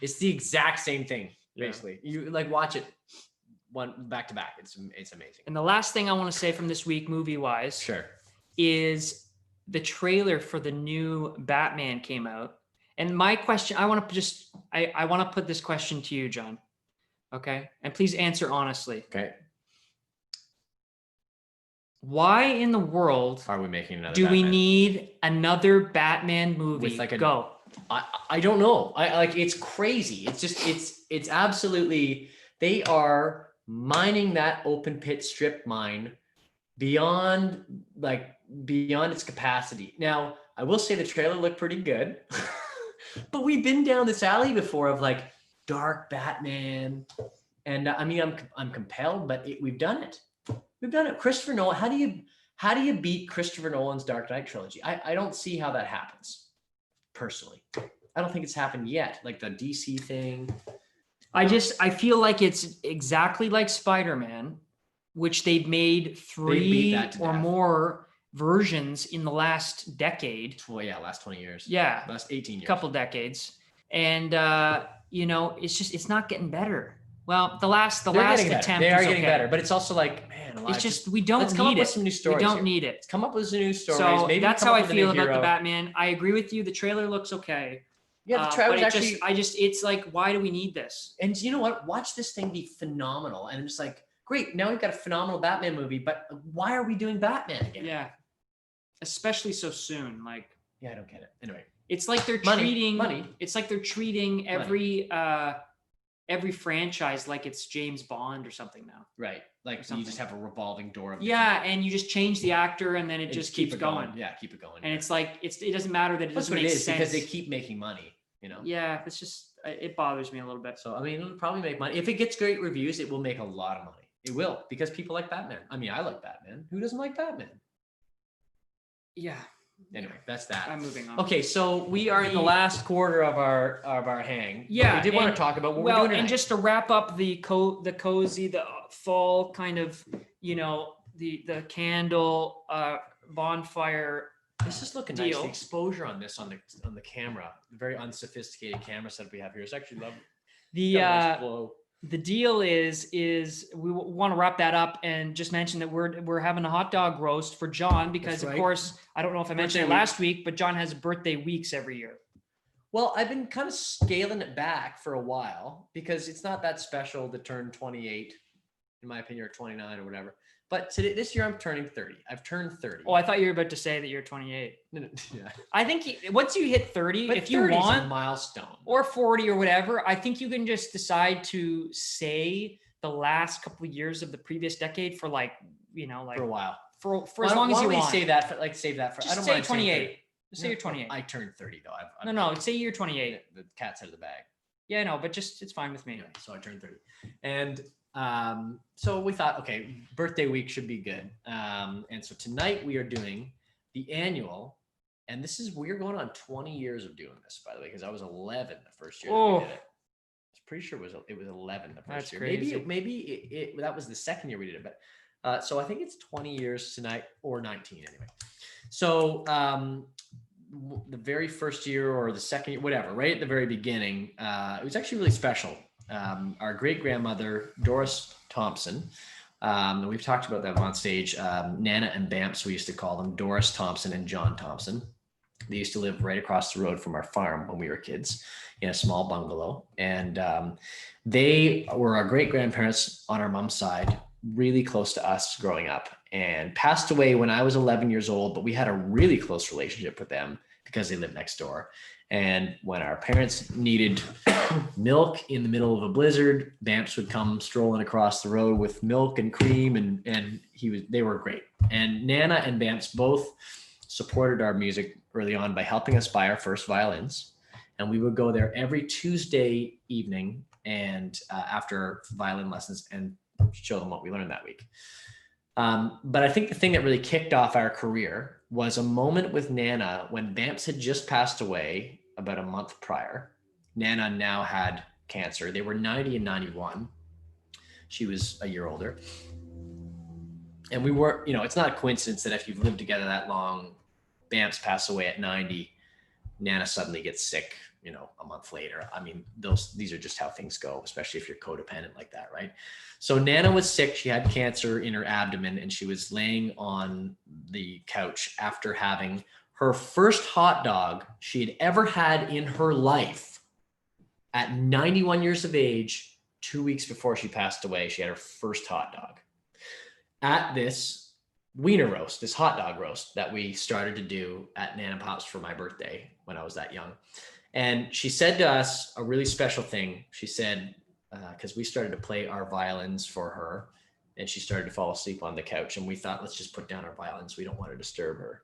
It's the exact same thing, basically. You like watch it one back to back. It's amazing. And the last thing I want to say from this week, movie-wise, Sure, is the trailer for the new Batman came out. And my question, I want to put this question to you, John. Okay? And please answer honestly. Okay. Why in the world Are we making another do we Batman? need another Batman movie? With like a Go. I don't know. I like it's crazy. It's just it's absolutely, they are mining that open pit strip mine beyond its capacity. Now, I will say the trailer looked pretty good. But we've been down this alley before of like dark Batman. And I mean, I'm compelled, but we've done it. We've done it. Christopher Nolan, how do you beat Christopher Nolan's Dark Knight trilogy? I don't see how that happens. Personally, I don't think it's happened yet. Like the DC thing. I feel like it's exactly like Spider-Man, which they've made three or more versions in the last decade. Well, yeah, last 20 years. Yeah. Last 18 years. Couple decades. And, it's not getting better. Well, the last attempt. They are getting better, but it's also like, man, it's just, we don't let's come up need with it. some new stories. We don't here. need it. Let's come up with some new stories. So Maybe that's come how up I with a feel new about hero. the Batman. I agree with you. The trailer looks okay. Yeah, the trailer but was actually. it's like, why do we need this? And you know what? Watch this thing be phenomenal. And I'm just like, great, now we've got a phenomenal Batman movie, but why are we doing Batman again? Yeah. Especially so soon. Like, yeah, I don't get it. Anyway. It's like they're treating every franchise like it's James Bond or something now. Right. Like you just have a revolving door. And you just change the actor and then it just keeps going. Yeah, keep it going. And it's like, it doesn't matter that it doesn't make sense. Because they keep making money, you know? Yeah, it's just, it bothers me a little bit. So, I mean, it'll probably make money. If it gets great reviews, it will make a lot of money. It will, because people like Batman. I mean, I like Batman. Who doesn't like Batman? Yeah. Anyway, that's that. I'm moving on. Okay, so we are in the last quarter of our hang. Yeah, we did want to talk about what we're doing tonight. And just to wrap up the cozy, the fall kind of, the candle bonfire. This is looking nice. The exposure on this on the camera, the very unsophisticated camera setup we have here is actually lovely. The deal is we want to wrap that up and just mention that we're having a hot dog roast for John because, of course, I don't know if I mentioned it last week, but John has birthday weeks every year. Well, I've been kind of scaling it back for a while because it's not that special to turn 28, in my opinion, or 29 or whatever. But this year I'm turning 30. I've turned 30. Oh, I thought you were about to say that you're 28. No, yeah. I think once you hit 30, but if you want a milestone or 40 or whatever, I think you can just decide to say the last couple of years of the previous decade for for a while, for as long as you want. Save that for. Just I don't say mind 28. Just say you're 28. I turned 30 though. No. Say you're 28. The cat's out of the bag. Yeah, no, but it's fine with me. Anyway, so I turned 30, and so we thought, okay, birthday week should be good. And so tonight we are doing the annual, and we're going on 20 years of doing this, by the way, because I was 11 the first year that we did it. I was pretty sure it was 11 the first year. Crazy. Maybe that was the second year we did it, but so I think it's 20 years tonight, or 19 anyway. So the very first year or the second year, whatever, right at the very beginning, it was actually really special. Our great grandmother, Doris Thompson, we've talked about them on stage, Nana and Bamps, we used to call them, Doris Thompson and John Thompson. They used to live right across the road from our farm when we were kids in a small bungalow. And they were our great grandparents on our mom's side, really close to us growing up, and passed away when I was 11 years old, but we had a really close relationship with them because they lived next door. And when our parents needed milk in the middle of a blizzard, Bamps would come strolling across the road with milk and cream, and they were great. And Nana and Bamps both supported our music early on by helping us buy our first violins. And we would go there every Tuesday evening and after violin lessons and show them what we learned that week. But I think the thing that really kicked off our career was a moment with Nana when Bamps had just passed away about a month prior. Nana now had cancer. They were 90 and 91. She was a year older. And we were, it's not a coincidence that if you've lived together that long, Bamps passed away at 90, Nana suddenly gets sick, a month later. I mean, these are just how things go, especially if you're codependent like that, right? So Nana was sick. She had cancer in her abdomen, and she was laying on the couch after having her first hot dog she had ever had in her life at 91 years of age. 2 weeks before she passed away, she had her first hot dog at this wiener roast, this hot dog roast that we started to do at Nana Pop's for my birthday when I was that young. And she said to us a really special thing. She said, because we started to play our violins for her, and she started to fall asleep on the couch, and we thought, let's just put down our violins. We don't want to disturb her.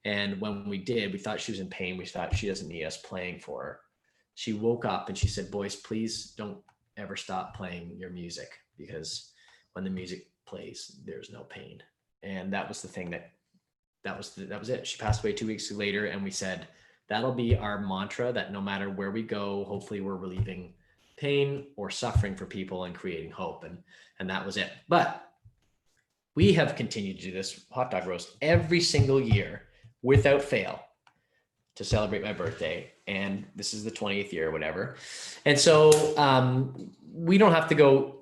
And when we did, we thought she was in pain. We thought she doesn't need us playing for her. She woke up and she said, boys, please don't ever stop playing your music, because when the music plays, there's no pain. And that was the thing that was it. She passed away 2 weeks later, and we said, that'll be our mantra, that no matter where we go, hopefully we're relieving pain or suffering for people and creating hope. And that was it. But we have continued to do this hot dog roast every single year without fail to celebrate my birthday. And this is the 20th year or whatever. And so we don't have to go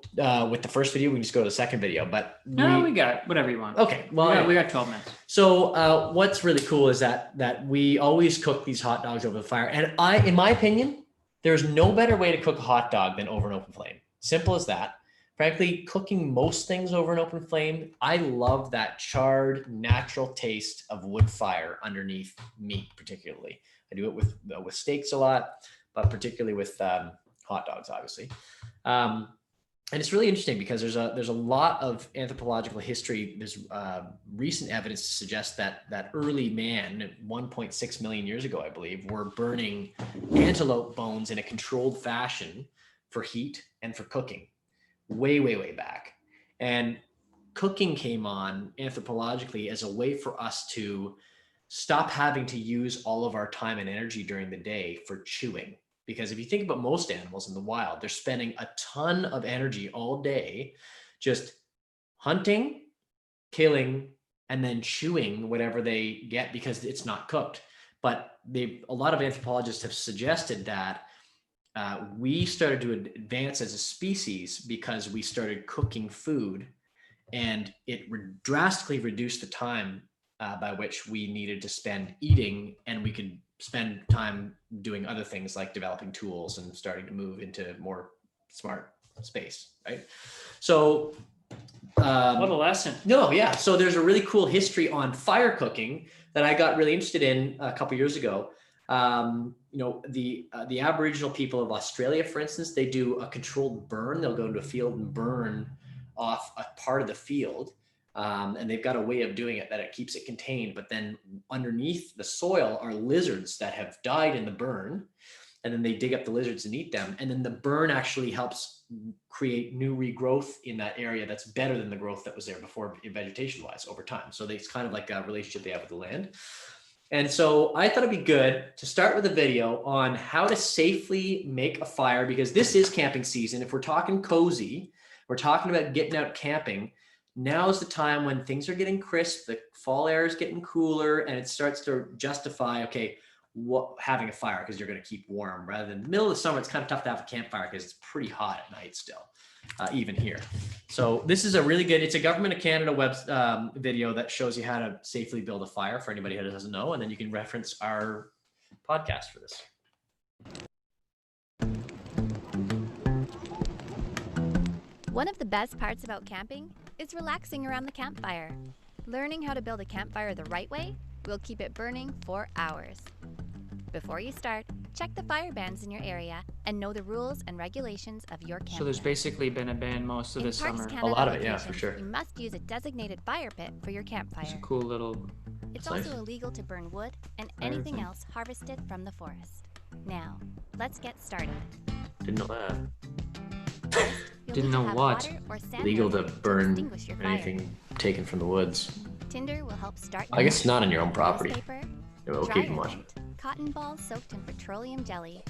with the first video. We can just go to the second video, but we got whatever you want. Okay. Well, we got 12 minutes. So what's really cool is that we always cook these hot dogs over the fire. And in my opinion, there's no better way to cook a hot dog than over an open flame. Simple as that. Frankly, cooking most things over an open flame, I love that charred, natural taste of wood fire underneath meat, particularly. I do it with steaks a lot, but particularly with hot dogs, obviously. And it's really interesting because there's a lot of anthropological history. There's recent evidence to suggest that early man, 1.6 million years ago, I believe, were burning antelope bones in a controlled fashion for heat and for cooking. Way, way, way back. And cooking came on anthropologically as a way for us to stop having to use all of our time and energy during the day for chewing. Because if you think about most animals in the wild, they're spending a ton of energy all day just hunting, killing, and then chewing whatever they get because it's not cooked. But a lot of anthropologists have suggested that we started to advance as a species because we started cooking food, and it drastically reduced the time by which we needed to spend eating, and we could spend time doing other things like developing tools and starting to move into more smart space, right? So what a lesson. No, yeah. So there's a really cool history on fire cooking that I got really interested in a couple years ago. The Aboriginal people of Australia, for instance, they do a controlled burn. They'll go into a field and burn off a part of the field. And they've got a way of doing it that it keeps it contained. But then underneath the soil are lizards that have died in the burn. And then they dig up the lizards and eat them. And then the burn actually helps create new regrowth in that area that's better than the growth that was there before, vegetation-wise, over time. So it's kind of like a relationship they have with the land. And so I thought it'd be good to start with a video on how to safely make a fire, because this is camping season. If we're talking cozy, we're talking about getting out camping. Now is the time when things are getting crisp, the fall air is getting cooler, and it starts to justify, okay, having a fire because you're going to keep warm, rather than the middle of the summer. It's kind of tough to have a campfire because it's pretty hot at night still, even here. So this is a really good, it's a Government of Canada web video that shows you how to safely build a fire for anybody who doesn't know. And then you can reference our podcast for this. One of the best parts about camping is relaxing around the campfire. Learning how to build a campfire the right way will keep it burning for hours. Before you start, check the fire bans in your area and know the rules and regulations of your campsite. So there's basically been a ban most of this summer. Canada a lot of it, yeah, for sure. You must use a designated fire pit for your campfire. It's a cool little... It's nice. also illegal to burn wood and anything else harvested from the forest. Now, let's get started. Didn't know that. You'll Didn't need to know have what? water or sand Legal to ready burn extinguish your fire. anything taken from the woods. Tinder will help start. I guess not on your own property. Newspaper, Yeah, we'll dry keep them watching. lint, cotton balls soaked in petroleum jelly,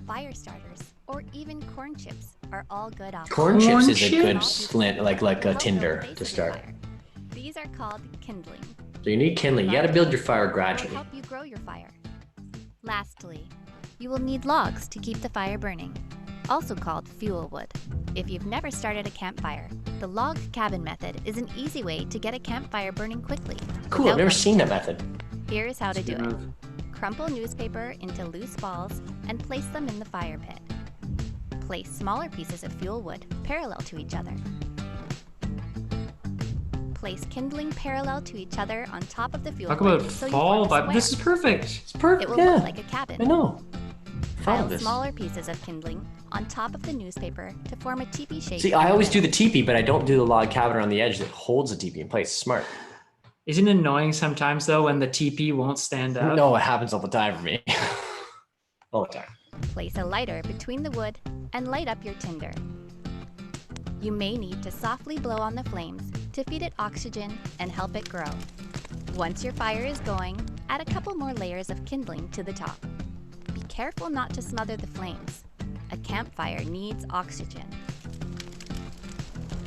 fire starters, or even corn chips are all good options. Corn chips is a good chips? slint, like a Help build tinder the base to of your start. fire. These are called kindling. So you need kindling. You got to build your fire Will gradually. help you grow your fire. Lastly, you will need logs to keep the fire burning, also called fuel wood. If you've never started a campfire, the log cabin method is an easy way to get a campfire burning quickly. Cool. without I've never much seen that time. method. Here's how to do Good it. move. Crumple newspaper into loose balls and place them in the fire pit. Place smaller pieces of fuel wood parallel to each other. Place kindling parallel to each other on top of the fuel Talk wood about so you fall form a vibe. This is square. perfect. It's perfect. It will Yeah. look like a cabin. I know. Thought Pile of this. smaller pieces of kindling on top of the newspaper to form a teepee shape. See, in I the always do middle. the teepee, but I don't do the log cabin on the edge that holds the teepee in place. Smart. Isn't it annoying sometimes though when the TP won't stand up? No, it happens all the time for me. All the time. Place a lighter between the wood and light up your tinder. You may need to softly blow on the flames to feed it oxygen and help it grow. Once your fire is going, add a couple more layers of kindling to the top. Be careful not to smother the flames. A campfire needs oxygen.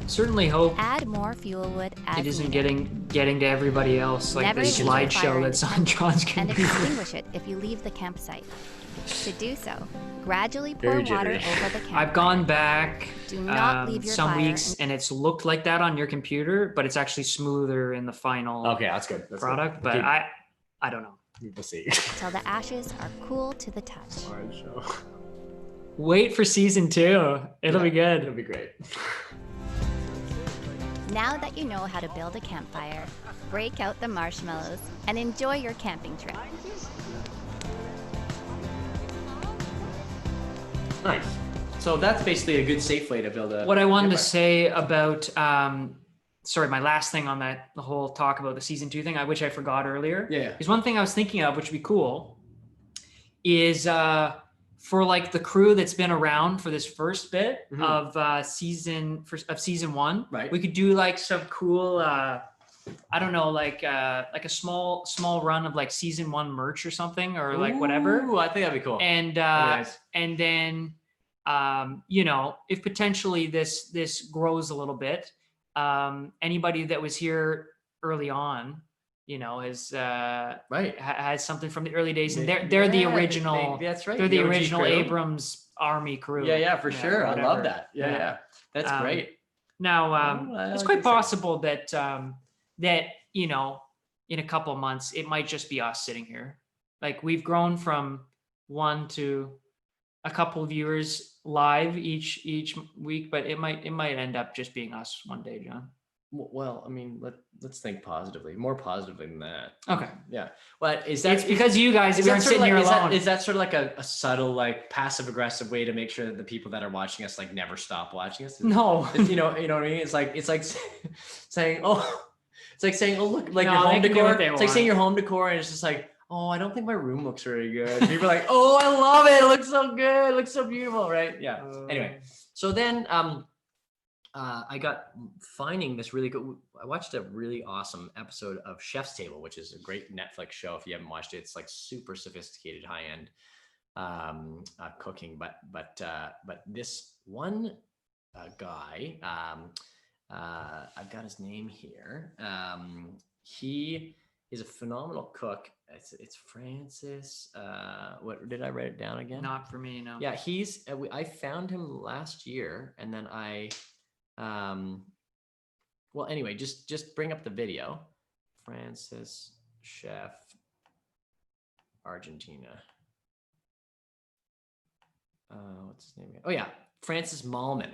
Certainly hope Add more fuel wood as it isn't needed. getting to everybody else like Never the leave your fire slideshow in that's the on tent John's and computer. extinguish it if you leave the campsite. To do so, gradually pour Very water jittery. over the campfire. I've gone back Do not leave your some fire weeks and it's looked like that on your computer, but it's actually smoother in the final Okay, that's good. That's product. Good. But I don't know. We'll see. until the ashes are cool to the touch. Wait for season 2. It'll be good. It'll be great. Now that you know how to build a campfire, break out the marshmallows and enjoy your camping trip. Nice. So that's basically a good safe way to build a. What I wanted to campfire. say about sorry, my last thing on that, the whole talk about the season 2 thing, which I forgot earlier. Yeah. Is one thing I was thinking of, which would be cool, is for like the crew that's been around for this first bit Mhm. of season 1. Right. We could do like some cool I don't know, like a small run of like season 1 merch or something, or like whatever. Ooh, I think that'd be cool. And That'd be nice. and then you know, if potentially this grows a little bit, anybody that was here early on, you know, is Right. has something from the early days, and they're the original. That's right. They're the OG original crew. Abrams army crew. Yeah, for sure. I whatever. love that. Yeah, Yeah. yeah. That's great. Now, Oh, I it's like quite this. possible that that, you know, in a couple of months, it might just be us sitting here. Like we've grown from 1 to a couple viewers live each week, but it might end up just being us one day, John. Well, I mean, let's think positively, more positively than that. Okay. Yeah. But is that It's because you guys, is we that aren't sort of sitting like, here alone. is that sort of like a subtle, like passive aggressive way to make sure that the people that are watching us like never stop watching us? No. You know what I mean? It's like saying, oh, it's like saying, oh, look, like No, your they home can do decor. what they It's like want. saying your home decor, and it's just like, oh, I don't think my room looks very good. People are like, oh, I love it. It looks so good. It looks so beautiful, right? Yeah. Anyway, so then I got finding this really good. I watched a really awesome episode of Chef's Table, which is a great Netflix show. If you haven't watched it, it's like super sophisticated, high end cooking. But this one guy, I've got his name here. He is a phenomenal cook. It's Francis. What did I write it down again? Not for me, no. Yeah, I found him last year, and then well, anyway, just bring up the video. Francis, chef, Argentina. What's his name again? Oh yeah, Francis Malman.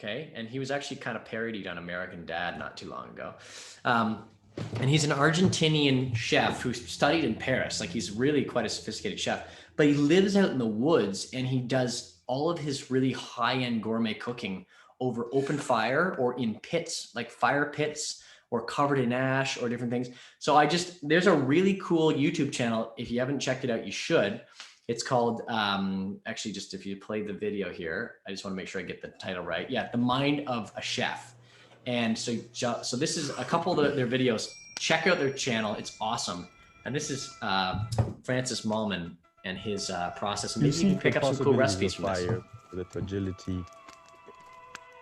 Okay, and he was actually kind of parodied on American Dad not too long ago. And he's an Argentinian chef who studied in Paris. Like he's really quite a sophisticated chef, but he lives out in the woods and he does all of his really high-end gourmet cooking over open fire or in pits, like fire pits, or covered in ash or different things. So there's a really cool YouTube channel. If you haven't checked it out, you should. It's called, actually, just if you play the video here, I just want to make sure I get the title right. Yeah, The Mind of a Chef. And so this is a couple of their videos. Check out their channel. It's awesome. And this is Francis Mallman and his process. And maybe you can pick up some cool recipes from this. Fire, the fragility.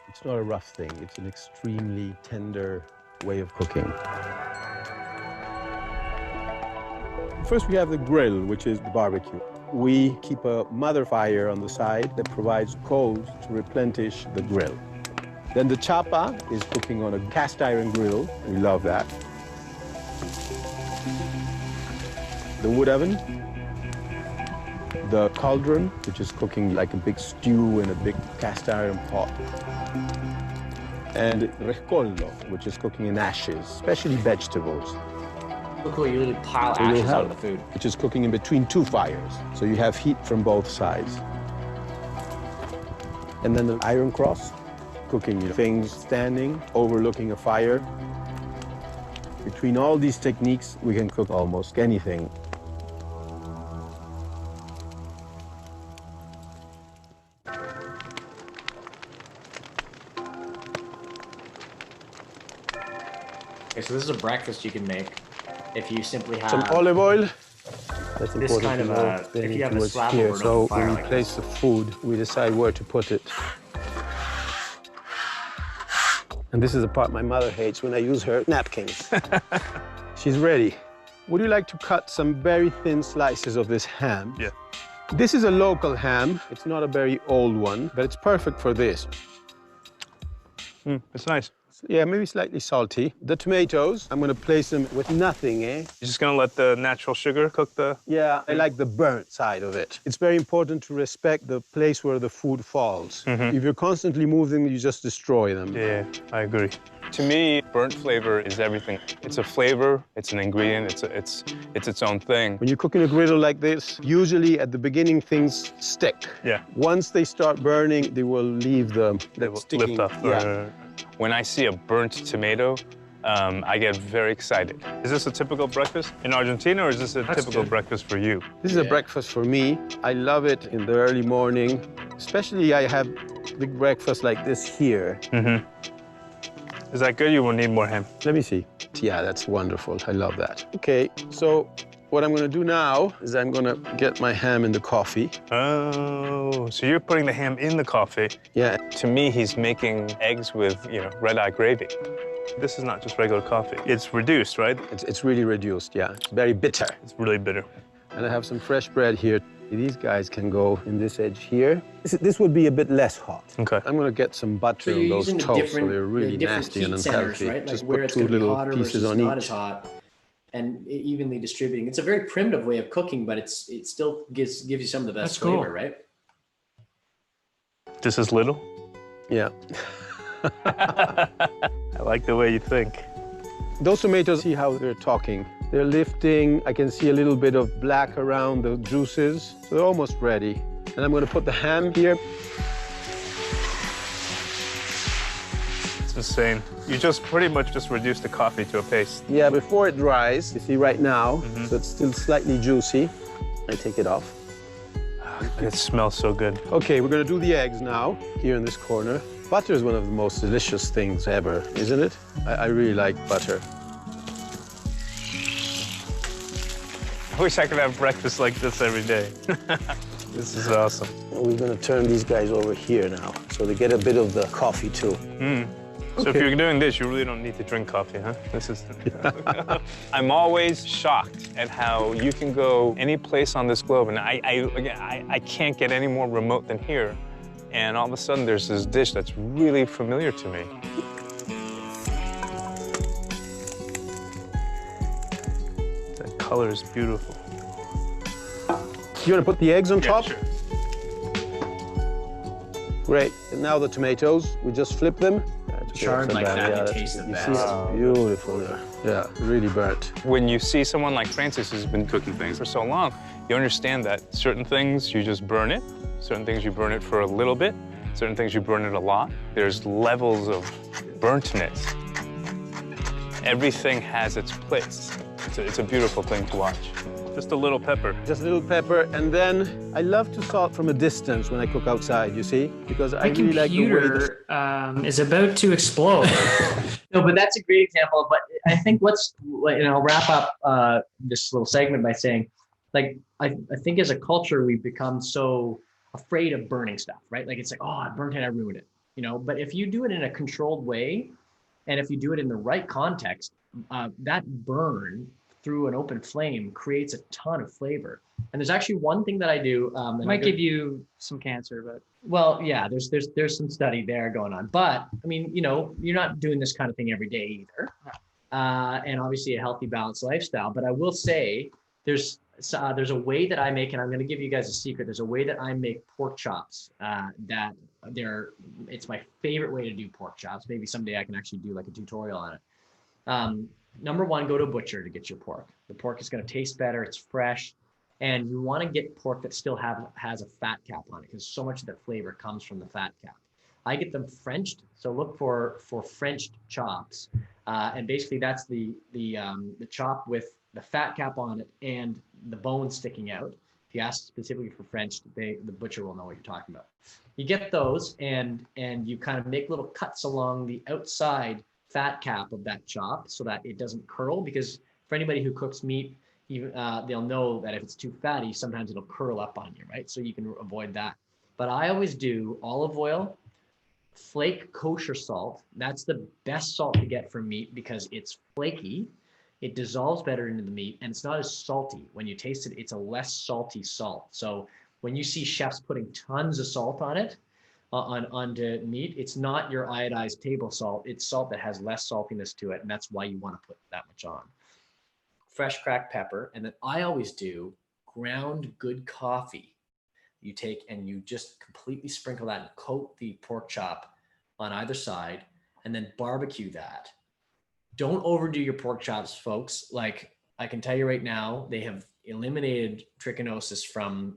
It's not a rough thing. It's an extremely tender way of cooking. First, we have the grill, which is the barbecue. We keep a mother fire on the side that provides coals to replenish the grill. Then the chapa is cooking on a cast iron grill. We love that. The wood oven. The cauldron, which is cooking like a big stew in a big cast iron pot. And rescollo, which is cooking in ashes, especially vegetables. Look cool, you literally pile ashes out of the food. Which is cooking in between two fires. So you have heat from both sides. And then the iron cross, cooking things standing, overlooking a fire. Between all these techniques, we can cook almost anything. Okay, so this is a breakfast you can make if you simply have some olive oil. That's this important kind of to know. if you have a slab here. over an So open fire when we like place the food, we decide where to put it. And this is the part my mother hates when I use her napkins. She's ready. Would you like to cut some very thin slices of this ham? Yeah. This is a local ham. It's not a very old one, but it's perfect for this. It's nice. Yeah, maybe slightly salty. The tomatoes, I'm gonna place them with nothing, eh? You're just gonna let the natural sugar cook the... Yeah, I like the burnt side of it. It's very important to respect the place where the food falls. If you're constantly moving, you just destroy them. Yeah, I agree. To me, burnt flavor is everything. It's a flavor, it's an ingredient, it's its own thing. When you're cooking a griddle like this, usually at the beginning things stick. Yeah. Once they start burning, they will leave the sticking. Lift off. Yeah. When I see a burnt tomato, I get very excited. Is this a typical breakfast in Argentina, or is this a typical breakfast for you? This is a breakfast for me. I love it in the early morning. Especially I have big breakfast like this here. Is that good? You will need more ham. Let me see. Yeah, that's wonderful. I love that. Okay, so what I'm gonna do now is I'm gonna get my ham in the coffee. Oh, so you're putting the ham in the coffee. Yeah. To me, he's making eggs with, red-eye gravy. This is not just regular coffee. It's reduced, right? It's really reduced, yeah. It's very bitter. It's really bitter. And I have some fresh bread here. These guys can go in this edge here. This would be a bit less hot. Okay. I'm gonna get some butter on those toast so they're really nasty and unhealthy. Right? Just like where put it's 2 gonna be little hotter pieces versus on not each. as hot, and evenly distributing. It's a very primitive way of cooking, but it still gives you some of the best That's cool. flavor, right? This is little? Yeah. I like the way you think. Those tomatoes, see how they're talking. They're lifting. I can see a little bit of black around the juices. So they're almost ready. And I'm gonna put the ham here. It's insane. You just pretty much just reduced the coffee to a paste. Yeah, before it dries, you see right now, so it's still slightly juicy. I take it off. It smells so good. Okay, we're gonna do the eggs now, here in this corner. Butter is one of the most delicious things ever, isn't it? I really like butter. I wish I could have breakfast like this every day. This is awesome. We're gonna turn these guys over here now, so they get a bit of the coffee too. So if you're doing this, you really don't need to drink coffee, huh? This is... I'm always shocked at how you can go any place on this globe, and I can't get any more remote than here. And all of a sudden, there's this dish that's really familiar to me. The color is beautiful. You wanna put the eggs on top? Sure. Great. And now the tomatoes, we just flip them. Charred like that, you taste the You best. see, it's beautiful there. Yeah, really burnt. When you see someone like Francis who's been cooking things for so long, you understand that certain things you just burn it, certain things you burn it for a little bit, certain things you burn it a lot. There's levels of burntness. Everything has its place. It's a beautiful thing to watch. Just a little pepper. Just a little pepper, and then I love to salt from a distance when I cook outside, you see? Because I My really like the way computer is about to explode. No, but that's a great example. But I think I'll wrap up this little segment by saying, like, I think as a culture, we've become so afraid of burning stuff, right? Like, it's like, oh, I burnt it, I ruined it, but if you do it in a controlled way, and if you do it in the right context, that burn through an open flame creates a ton of flavor. And there's actually one thing that I do. It might give you some cancer, but. Well, yeah, there's some study there going on, but I mean, you're not doing this kind of thing every day either. And obviously a healthy, balanced lifestyle. But I will say there's a way that I make, and I'm going to give you guys a secret. There's a way that I make pork chops it's my favorite way to do pork chops. Maybe someday I can actually do like a tutorial on it. Number one, go to a butcher to get your pork. The pork is going to taste better. It's fresh. And you want to get pork that still has a fat cap on it, because so much of the flavor comes from the fat cap. I get them Frenched, so look for Frenched chops, and basically that's the chop with the fat cap on it and the bone sticking out. If you ask specifically for Frenched, the butcher will know what you're talking about. You get those, and you kind of make little cuts along the outside fat cap of that chop so that it doesn't curl, because for anybody who cooks meat, they'll know that if it's too fatty, sometimes it'll curl up on you, right? So you can avoid that. But I always do olive oil, flake kosher salt. That's the best salt to get from meat because it's flaky. It dissolves better into the meat, and it's not as salty. When you taste it, it's a less salty salt. So when you see chefs putting tons of salt on it, onto meat, it's not your iodized table salt. It's salt that has less saltiness to it, and that's why you want to put that much on. Fresh cracked pepper, and then I always do ground good coffee. You take and you just completely sprinkle that and coat the pork chop on either side, and then barbecue that. Don't overdo your pork chops, folks. Like, I can tell you right now, they have eliminated trichinosis from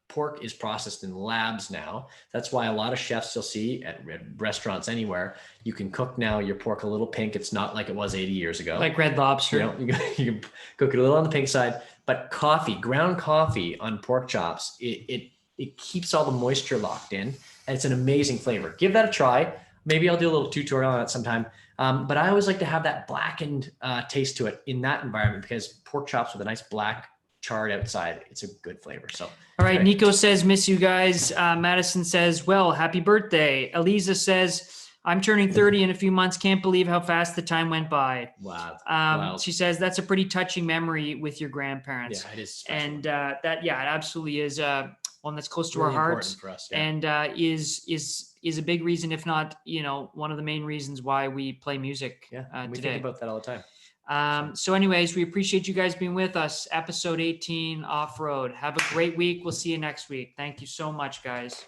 pork is processed in labs now. That's why a lot of chefs you'll see at restaurants anywhere, you can cook now your pork a little pink. It's not like it was 80 years ago. Like Red Lobster. You can cook it a little on the pink side, but ground coffee on pork chops, it keeps all the moisture locked in, and it's an amazing flavor. Give that a try. Maybe I'll do a little tutorial on it sometime. But I always like to have that blackened taste to it in that environment, because pork chops with a nice black charred outside, it's a good flavor. So, all right. Nico says, miss you guys. Madison says, well, happy birthday. Eliza says, I'm turning 30 in a few months. Can't believe how fast the time went by. Wow. She says that's a pretty touching memory with your grandparents. Yeah, it is special. And it absolutely is one that's close to Really our hearts for us, yeah. and is a big reason, if not, one of the main reasons why we play music we today. think about that all the time. So anyways, we appreciate you guys being with us. Episode 18 Off-Road. Have a great week. We'll see you next week. Thank you so much, guys.